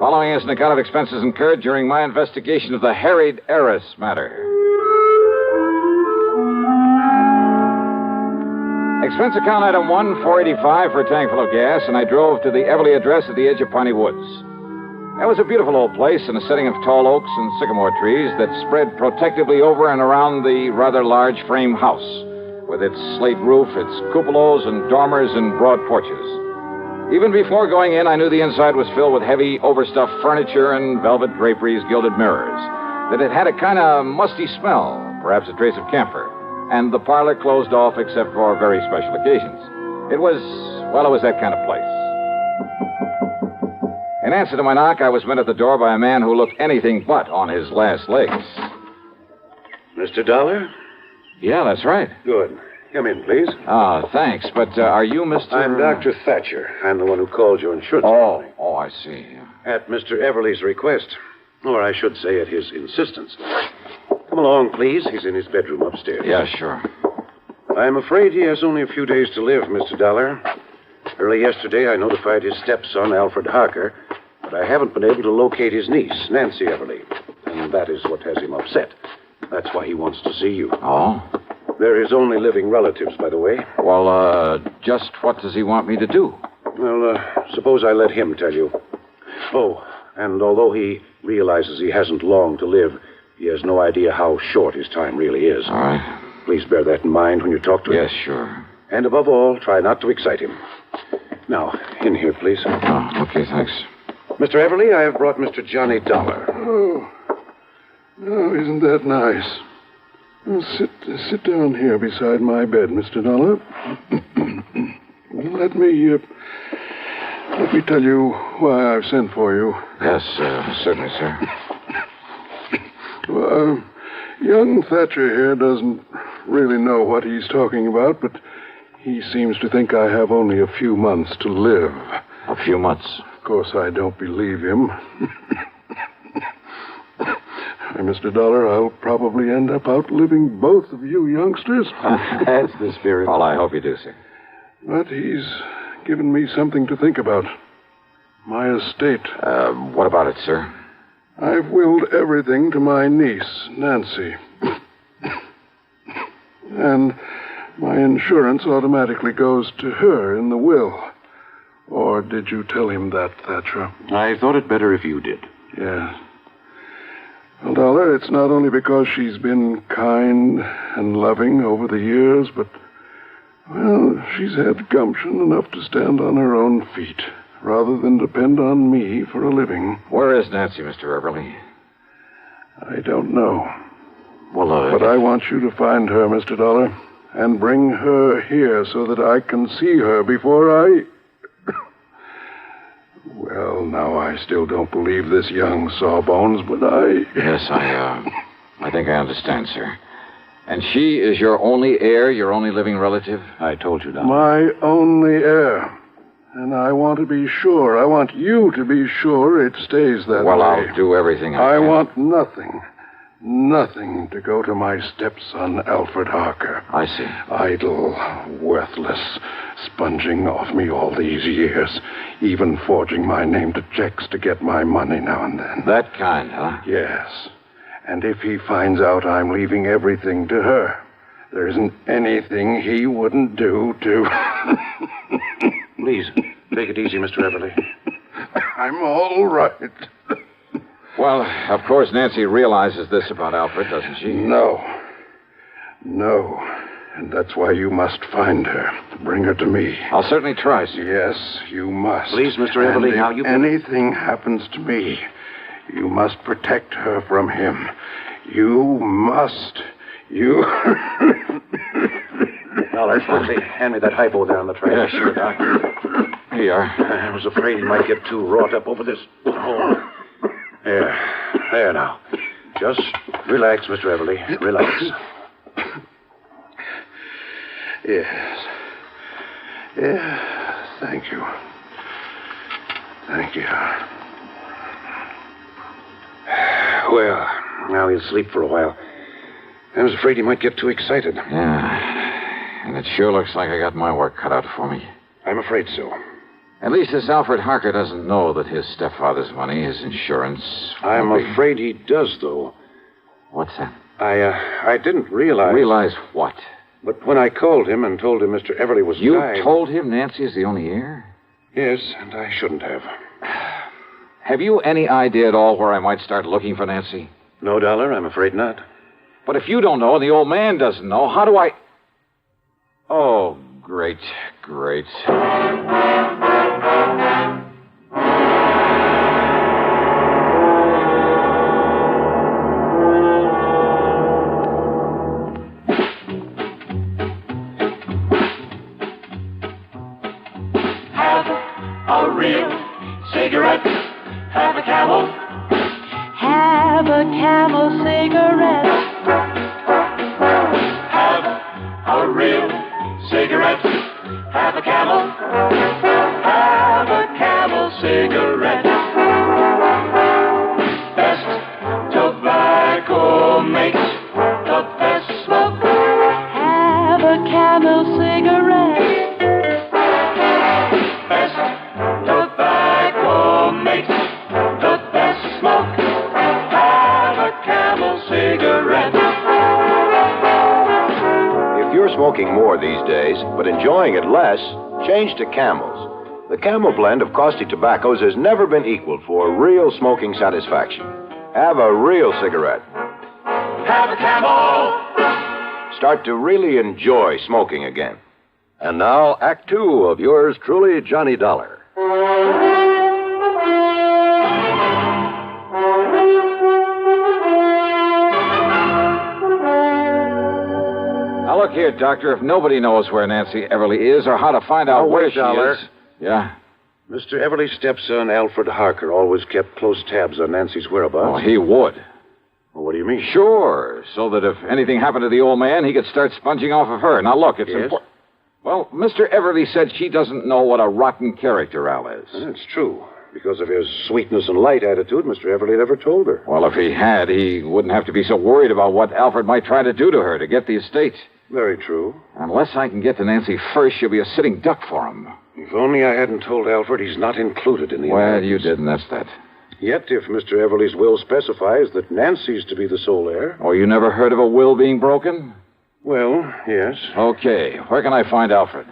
Following is an account of expenses incurred during my investigation of the harried heiress matter. Expense account item 1, $4.85 for a tank full of gas, and I drove to the Everly address at the edge of Piney Woods. It was a beautiful old place in a setting of tall oaks and sycamore trees that spread protectively over and around the rather large frame house, with its slate roof, its cupolas and dormers and broad porches. Even before going in, I knew the inside was filled with heavy, overstuffed furniture and velvet draperies, gilded mirrors, that it had a kind of musty smell, perhaps a trace of camphor, and the parlor closed off except for very special occasions. It was that kind of place. In answer to my knock, I was met at the door by a man who looked anything but on his last legs. Mr. Dollar? Yeah, that's right. Good. Come in, please. Thanks. But are you Mr. I'm Dr. Thatcher. I'm the one who called your insurance company. Oh, I see. At Mr. Everly's request. Or I should say at his insistence. Come along, please. He's in his bedroom upstairs. Yeah, sure. I'm afraid he has only a few days to live, Mr. Dollar. Early yesterday, I notified his stepson, Alfred Harker, but I haven't been able to locate his niece, Nancy Everly. And that is what has him upset. That's why he wants to see you. Oh? They're his only living relatives, by the way. Well, just what does he want me to do? Well, suppose I let him tell you. Oh, and although he realizes he hasn't long to live, he has no idea how short his time really is. All right. Please bear that in mind when you talk to him. Yes, sure. And above all, try not to excite him. Now, in here, please. Oh, okay, thanks. Mr. Everly, I have brought Mr. Johnny Dollar. Oh, isn't that nice? Well, sit down here beside my bed, Mr. Dollar. Let me tell you why I've sent for you. Yes, certainly, sir. Well, young Thatcher here doesn't really know what he's talking about, but he seems to think I have only a few months to live. A few months? Of course, I don't believe him. Mr. Dollar, I'll probably end up outliving both of you youngsters. That's the spirit. Well, I hope you do, sir. But he's given me something to think about. My estate. What about it, sir? I've willed everything to my niece, Nancy. And my insurance automatically goes to her in the will. Or did you tell him that, Thatcher? I thought it better if you did. Yes. Well, Dollar, it's not only because she's been kind and loving over the years, but, well, she's had gumption enough to stand on her own feet, rather than depend on me for a living. Where is Nancy, Mr. Everly? I don't know. Well, But I want you to find her, Mr. Dollar, and bring her here so that I can see her before I... Well, now, I still don't believe this young sawbones, but I... Yes, I think I understand, sir. And she is your only heir, your only living relative? I told you, Doctor. My only heir. And I want to be sure. I want you to be sure it stays that way. Well, I'll do everything I can. I want nothing. Nothing to go to my stepson, Alfred Harker. I see. Idle, worthless, sponging off me all these years, even forging my name to checks to get my money now and then. That kind, huh? Yes. And if he finds out I'm leaving everything to her, there isn't anything he wouldn't do to... Please, take it easy, Mr. Everly. I'm all right. Well, of course, Nancy realizes this about Alfred, doesn't she? No. And that's why you must find her. Bring her to me. I'll certainly try, sir. Yes, you must. Please, Mr. Everly, and if anything happens to me, you must protect her from him. You must. You... Dollar, quickly, hand me that hypo there on the tray. Yeah, sure, Doc. Here you are. I was afraid he might get too wrought up over this. There now. Just relax, Mr. Everly. Relax. Yes. Thank you. Well, now he'll sleep for a while. I was afraid he might get too excited. Yeah. And it sure looks like I got my work cut out for me. I'm afraid so. At least this Alfred Harker doesn't know that his stepfather's money, his insurance... I'm afraid he does, though. What's that? I didn't realize... Realize what? But when I called him and told him Mr. Everly was dying... You told him Nancy is the only heir? Yes, and I shouldn't have. Have you any idea at all where I might start looking for Nancy? No, Dollar, I'm afraid not. But if you don't know and the old man doesn't know, how do I... Oh, great. Have a real cigarette. Have a Camel. Have a Camel cigarette. Have a real cigarette. Have a Camel. Have a Camel cigarette. Best tobacco makes the best smoke. Have a Camel cigarette. Best tobacco makes the best smoke. Have a Camel cigarette. If you're smoking more these days, but enjoying it less, change to Camels. The Camel blend of caustic tobaccos has never been equaled for real smoking satisfaction. Have a real cigarette. Have a Camel. Start to really enjoy smoking again. And now, Act Two of yours truly, Johnny Dollar. Now, look here, Doctor. If nobody knows where Nancy Everly is or how to find out where she Dollar. is... Yeah? Mr. Everly's stepson, Alfred Harker, always kept close tabs on Nancy's whereabouts. Oh, he would. Well, what do you mean? Sure, so that if anything happened to the old man, he could start sponging off of her. Now, look, it's Yes? important. Well, Mr. Everly said she doesn't know what a rotten character Al is. That's true. Because of his sweetness and light attitude, Mr. Everly never told her. Well, if he had, he wouldn't have to be so worried about what Alfred might try to do to her to get the estate. Very true. Unless I can get to Nancy first, she'll be a sitting duck for him. If only I hadn't told Alfred he's not included in the Well, inheritance. you didn't, that's that. Yet, if Mr. Everly's will specifies that Nancy's to be the sole heir... Oh, you never heard of a will being broken? Well, yes. Okay, where can I find Alfred?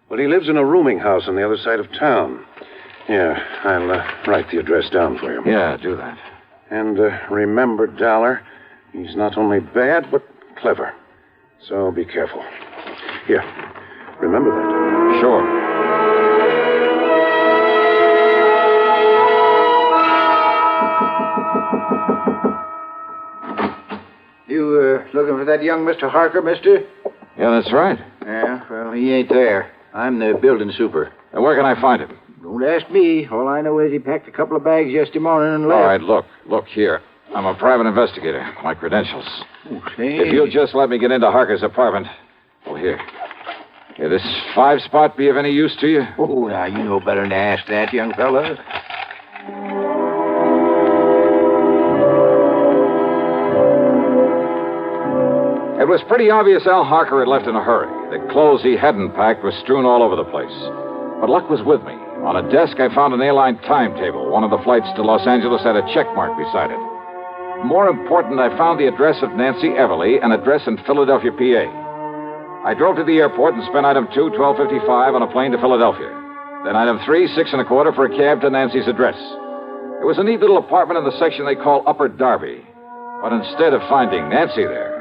Well, he lives in a rooming house on the other side of town. Yeah, I'll write the address down for you. Yeah, do that. And remember, Dollar, he's not only bad, but clever. So be careful. Here, remember that. Sure. You looking for that young Mr. Harker, mister? Yeah, that's right. Yeah, well, he ain't there. I'm the building super. Now, where can I find him? Don't ask me. All I know is he packed a couple of bags yesterday morning and left. All right, look here. I'm a private investigator. My credentials. Okay. If you'll just let me get into Harker's apartment. Oh, here. Here, this 5-spot be of any use to you? Oh, now, you know better than to ask that, young fella. It was pretty obvious Al Harker had left in a hurry. The clothes he hadn't packed were strewn all over the place. But luck was with me. On a desk, I found an airline timetable. One of the flights to Los Angeles had a check mark beside it. More important, I found the address of Nancy Everly, an address in Philadelphia, PA. I drove to the airport and spent item 2, $12.55 on a plane to Philadelphia. Then item 3, $6 1/4 for a cab to Nancy's address. It was a neat little apartment in the section they call Upper Darby. But instead of finding Nancy there...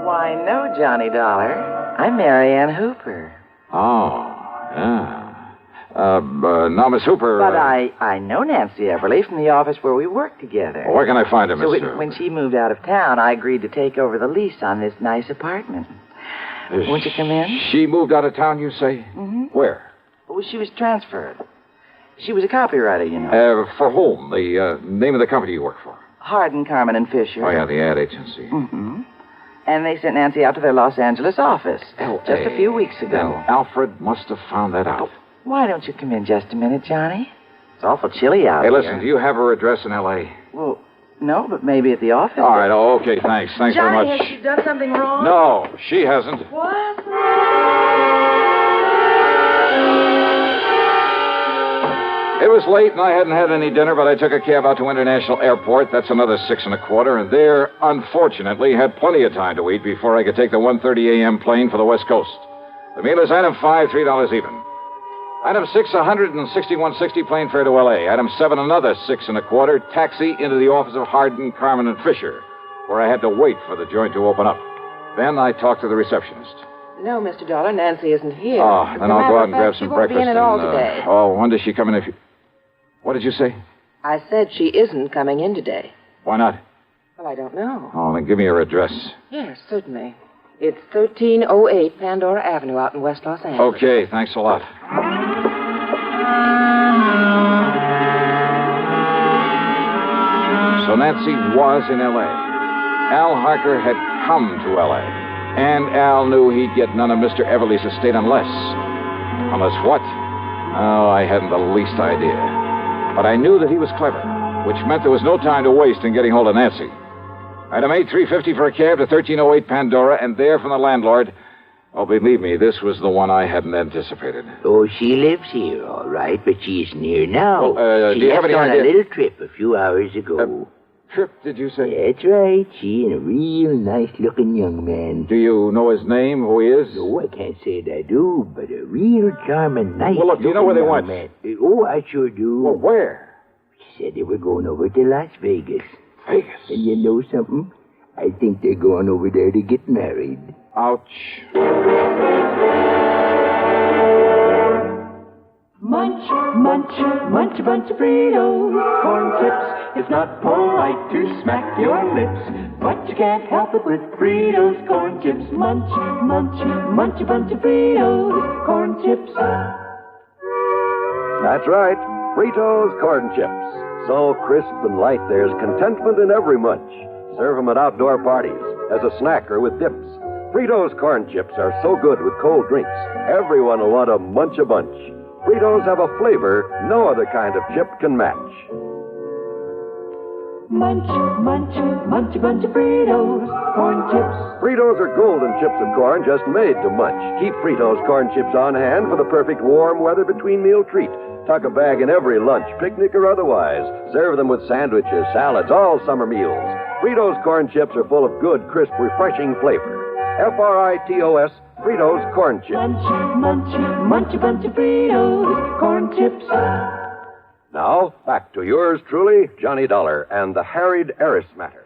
Why, no, Johnny Dollar. I'm Marianne Hooper. Oh, yeah. Now, Miss Hooper... But I know Nancy Everly from the office where we work together. Well, where can I find her, Miss So when she moved out of town, I agreed to take over the lease on this nice apartment. Won't you come in? She moved out of town, you say? Mm-hmm. Where? Well, she was transferred. She was a copywriter, you know. For whom? The name of the company you work for? Hardin, Carmen, and Fisher. Oh, yeah, the ad agency. Mm-hmm. And they sent Nancy out to their Los Angeles office just a few weeks ago. Then Alfred must have found that out. Why don't you come in just a minute, Johnny? It's awful chilly out here. Hey, listen, do you have her address in L.A.? Well, no, but maybe at the office. All right, okay, thanks. Thanks very much. Johnny, has she done something wrong? No, she hasn't. What? It was late, and I hadn't had any dinner, but I took a cab out to International Airport. That's another $6 1/4, and there, unfortunately, had plenty of time to eat before I could take the 1:30 a.m. plane for the West Coast. The meal is item 5, $3 even. Item 6, $161.60 plane fare to L.A. Item 7, another $6 1/4, taxi into the office of Hardin, Carmen, and Fisher, where I had to wait for the joint to open up. Then I talked to the receptionist. No, Mr. Dollar, Nancy isn't here. Oh, then I'll go out and grab some breakfast. She won't be in at all today. When does she come in if you... What did you say? I said she isn't coming in today. Why not? Well, I don't know. Oh, then give me her address. Yes, certainly. It's 1308 Pandora Avenue out in West Los Angeles. Okay, thanks a lot. So Nancy was in L.A. Al Harker had come to L.A. And Al knew he'd get none of Mr. Everly's estate unless... Unless what? Oh, I hadn't the least idea. But I knew that he was clever, which meant there was no time to waste in getting hold of Nancy. Item 8, $3.50 for a cab to 1308 Pandora, and there from the landlord... Oh, believe me, this was the one I hadn't anticipated. Oh, she lives here, all right, but she isn't here now. Well, she do you have any left on idea? a little trip a few hours ago. Trip, did you say? That's right. She and a real nice-looking young man. Do you know his name, who he is? No, I can't say that I do, but a real charming, nice-looking Well, look, do you know where they went? man. Oh, I sure do. Well, where? She said they were going over to Las Vegas. Vegas? And you know something? I think they're going over there to get married. Ouch. Munch, munch, munch a bunch of Fritos, corn chips. It's not polite to smack your lips, but you can't help it with Fritos, corn chips. Munch, munch, munch a bunch of Fritos, corn chips. That's right, Fritos corn chips. So crisp and light, there's contentment in every munch. Serve them at outdoor parties, as a snack or with dips. Fritos corn chips are so good with cold drinks, everyone will want to munch a bunch. Fritos have a flavor no other kind of chip can match. Munch, munch, munch a bunch of Fritos, corn chips. Fritos are golden chips of corn just made to munch. Keep Fritos corn chips on hand for the perfect warm weather between meal treat. Tuck a bag in every lunch, picnic or otherwise. Serve them with sandwiches, salads, all summer meals. Fritos corn chips are full of good, crisp, refreshing flavor. Fritos, Fritos corn chips. Munch, munch, munch a bunch of Fritos, corn chips. Now, back to yours truly, Johnny Dollar and the harried heiress matter.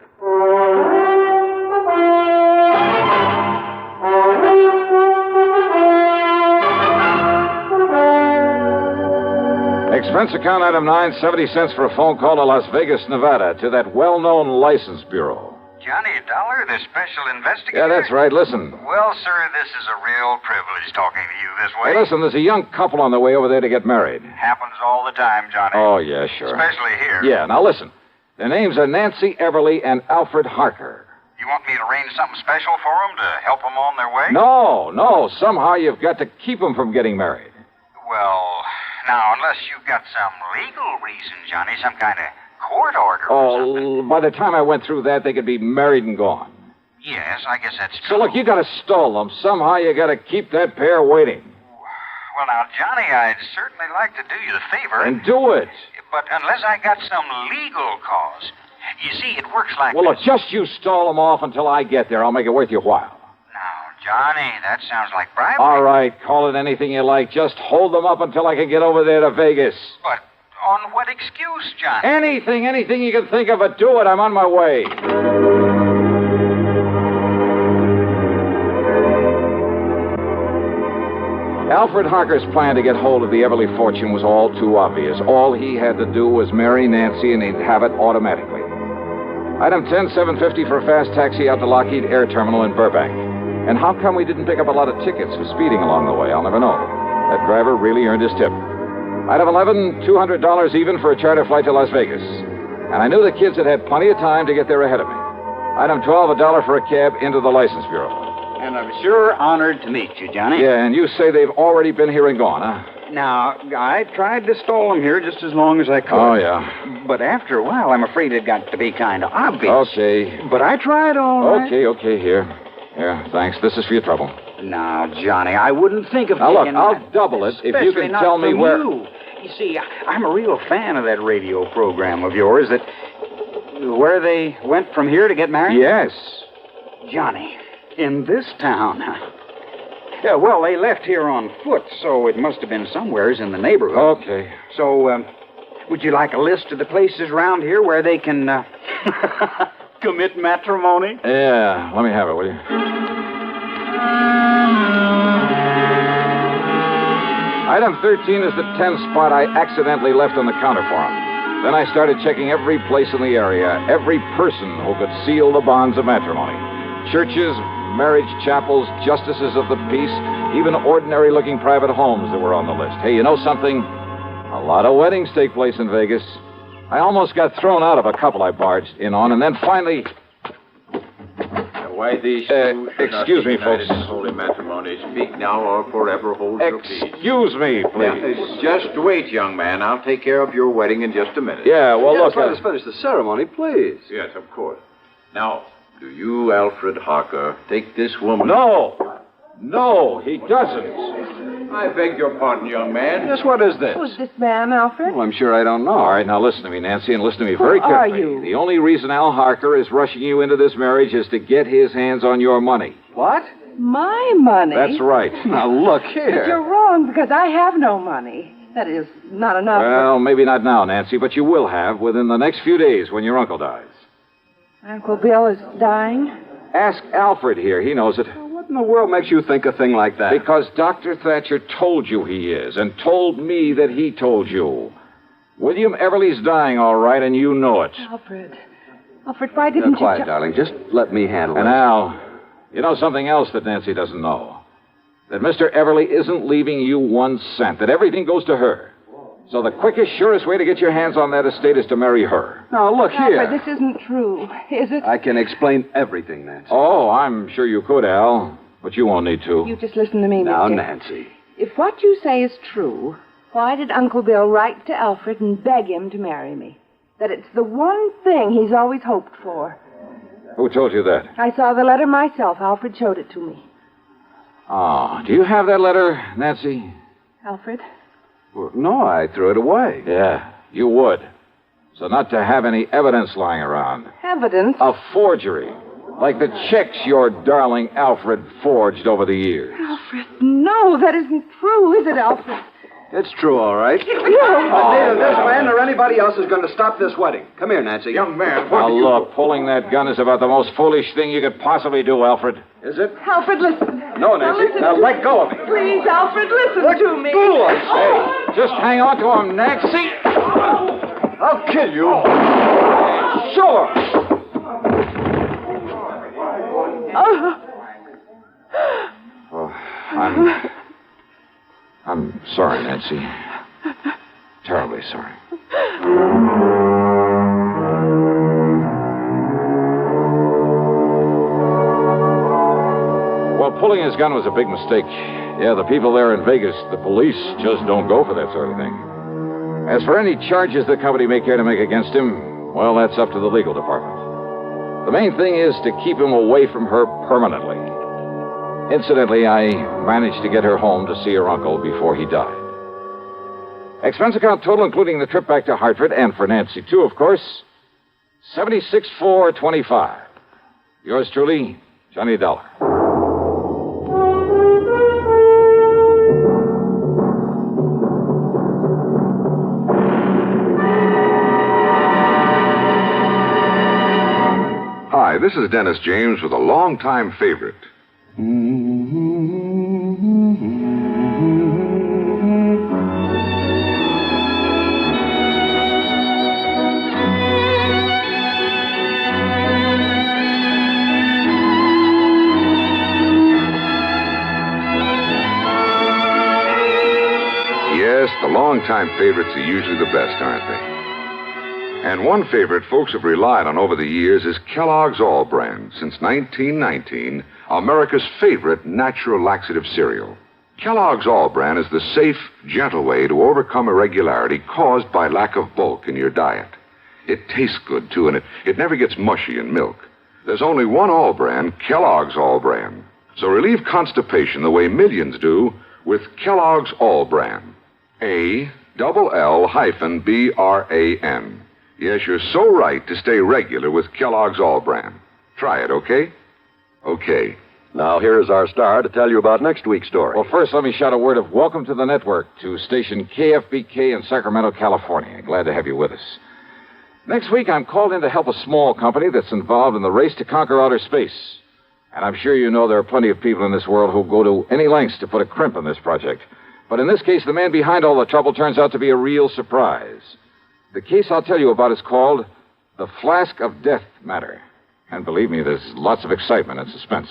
Expense account item 9, 70 cents for a phone call to Las Vegas, Nevada, to that well-known license bureau. Johnny Dollar, the special investigator? Yeah, that's right. Listen. Well, sir, this is a real privilege talking to you this way. Hey, listen, there's a young couple on the way over there to get married. Happens all the time, Johnny. Oh, yeah, sure. Especially here. Yeah, now listen. Their names are Nancy Everly and Alfred Harker. You want me to arrange something special for them to help them on their way? No. Somehow you've got to keep them from getting married. Well, now, unless you've got some legal reason, Johnny, some kind of court order or something. By the time I went through that, they could be married and gone. Yes, I guess that's true. So, look, you got to stall them. Somehow you got to keep that pair waiting. Well, now, Johnny, I'd certainly like to do you the favor. And do it. But unless I got some legal cause. You see, it works like Well, look, this. just you stall them off until I get there. I'll make it worth your while. Johnny, that sounds like bribery. All right, call it anything you like. Just hold them up until I can get over there to Vegas. But on what excuse, Johnny? Anything you can think of, but do it. I'm on my way. Alfred Harker's plan to get hold of the Everly fortune was all too obvious. All he had to do was marry Nancy, and he'd have it automatically. Item 10, $750 for a fast taxi out to Lockheed Air Terminal in Burbank. And how come we didn't pick up a lot of tickets for speeding along the way? I'll never know. That driver really earned his tip. Item 11, $200 even for a charter flight to Las Vegas. And I knew the kids had had plenty of time to get there ahead of me. Item 12, $1 for a cab into the license bureau. And I'm sure honored to meet you, Johnny. Yeah, and you say they've already been here and gone, huh? Now, I tried to stall them here just as long as I could. Oh, yeah. But after a while, I'm afraid it got to be kind of obvious. Okay. But I tried all right. Okay, here. Here, thanks. This is for your trouble. Now, Johnny, I wouldn't think of Now, look, taking I'll double it if you can not tell me from where... You see, I'm a real fan of that radio program of yours that... Where they went from here to get married? Yes. Johnny, in this town, huh? Yeah, well, they left here on foot, so it must have been somewheres in the neighborhood. Okay. So, would you like a list of the places around here where they can, commit matrimony? Yeah, let me have it, will you? Item 13 is the 10 spot I accidentally left on the counter for him. Then I started checking every place in the area, every person who could seal the bonds of matrimony. Churches, marriage chapels, justices of the peace, even ordinary-looking private homes that were on the list. Hey, you know something? A lot of weddings take place in Vegas. I almost got thrown out of a couple I barged in on, and then finally... Why these two excuse me, folks. in holy matrimony. Speak now or forever hold your peace. Excuse me, please. Just wait, young man. I'll take care of your wedding in just a minute. Yeah, well, look... Let us finish the ceremony, please. Yes, of course. Now, do you, Alfred Harker, take this woman... No, he doesn't. I beg your pardon, young man. Yes, what is this? Who's this man, Alfred? Well, I'm sure I don't know. All right, now listen to me, Nancy, and listen to me very Who are carefully. you? The only reason Al Harker is rushing you into this marriage is to get his hands on your money. What? My money? That's right. Now, look But here. you're wrong, because I have no money. That is, not enough. Well, maybe not now, Nancy, but you will have within the next few days when your uncle dies. Uncle Bill is dying? Ask Alfred here. He knows it. What in the world makes you think a thing like that? Because Dr. Thatcher told you he is, and told me that he told you. William Everly's dying, all right, and you know it. Alfred, why didn't you... Quiet, darling. Just let me handle And it. Al, you know something else that Nancy doesn't know? That Mr. Everly isn't leaving you 1 cent, that everything goes to her. So the quickest, surest way to get your hands on that estate is to marry her. Now, look here. Alfred, this isn't true, is it? I can explain everything, Nancy. Oh, I'm sure you could, Al, but you won't need to. You just listen to me, Now, Mr. Nancy. If what you say is true, why did Uncle Bill write to Alfred and beg him to marry me? That it's the one thing he's always hoped for. Who told you that? I saw the letter myself. Alfred showed it to me. Oh, do you have that letter, Nancy? Alfred? Well, no, I threw it away. Yeah, you would. So not to have any evidence lying around. Evidence? A forgery. Like the checks your darling Alfred forged over the years. Alfred, no, that isn't true, is it, Alfred? It's true, all right. No. But neither this man or anybody else is going to stop this wedding. Come here, Nancy. Young man, Now, look, pulling that gun is about the most foolish thing you could possibly do, Alfred. Is it? Alfred, listen. No, Nancy. Now, let go of me. Please, Alfred, listen to me. Go, I say. Just hang on to him, Nancy. I'll kill you. Sure. Oh, I'm sorry, Nancy. Terribly sorry. Well, pulling his gun was a big mistake. Yeah, the people there in Vegas, the police, just don't go for that sort of thing. As for any charges the company may care to make against him, well, that's up to the legal department. The main thing is to keep him away from her permanently. Incidentally, I managed to get her home to see her uncle before he died. Expense account total, including the trip back to Hartford, and for Nancy, too, of course, $76,425. Yours truly, Johnny Dollar. Hi, this is Dennis James with a longtime favorite. Yes, the longtime favorites are usually the best, aren't they? And one favorite folks have relied on over the years is Kellogg's All Brand, since 1919, America's favorite natural laxative cereal. Kellogg's All Brand is the safe, gentle way to overcome irregularity caused by lack of bulk in your diet. It tastes good, too, and it never gets mushy in milk. There's only one All Brand, Kellogg's All Brand. So relieve constipation the way millions do with Kellogg's All Brand. ALL-BRAN. Yes, you're so right to stay regular with Kellogg's All Brand. Try it, okay? Okay. Now, here's our star to tell you about next week's story. Well, first, let me shout a word of welcome to the network to station KFBK in Sacramento, California. Glad to have you with us. Next week, I'm called in to help a small company that's involved in the race to conquer outer space. And I'm sure you know there are plenty of people in this world who go to any lengths to put a crimp in this project. But in this case, the man behind all the trouble turns out to be a real surprise. The case I'll tell you about is called the Flask of Death Matter. And believe me, there's lots of excitement and suspense.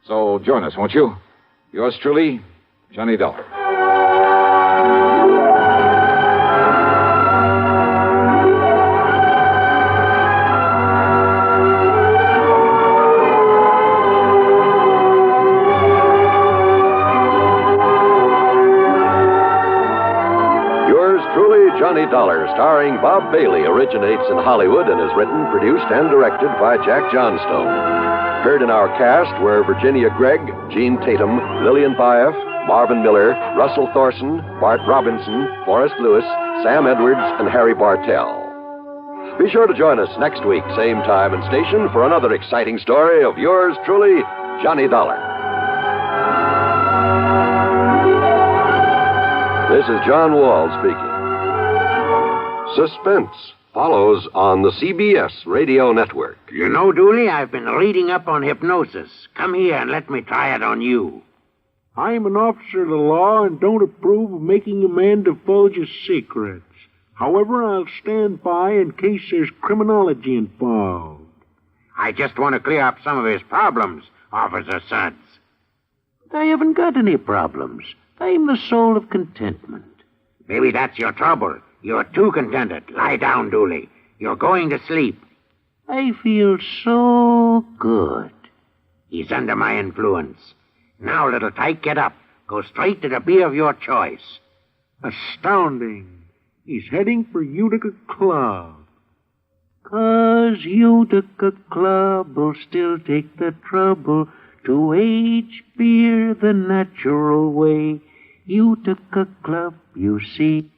So join us, won't you? Yours truly, Johnny Dollar. Johnny Dollar, starring Bob Bailey, originates in Hollywood and is written, produced, and directed by Jack Johnstone. Heard in our cast were Virginia Gregg, Gene Tatum, Lillian Baeff, Marvin Miller, Russell Thorson, Bart Robinson, Forrest Lewis, Sam Edwards, and Harry Bartell. Be sure to join us next week, same time and station, for another exciting story of yours truly, Johnny Dollar. This is John Wall speaking. Suspense follows on the CBS radio network. You know, Dooley, I've been reading up on hypnosis. Come here and let me try it on you. I'm an officer of the law and don't approve of making a man divulge his secrets. However, I'll stand by in case there's criminology involved. I just want to clear up some of his problems, Officer Suds. I haven't got any problems. I'm the soul of contentment. Maybe that's your trouble. You're too contented. Lie down, Dooley. You're going to sleep. I feel so good. He's under my influence. Now, little tyke, get up. Go straight to the beer of your choice. Astounding. He's heading for Utica Club. 'Cause Utica Club will still take the trouble to age beer the natural way. Utica Club, you see,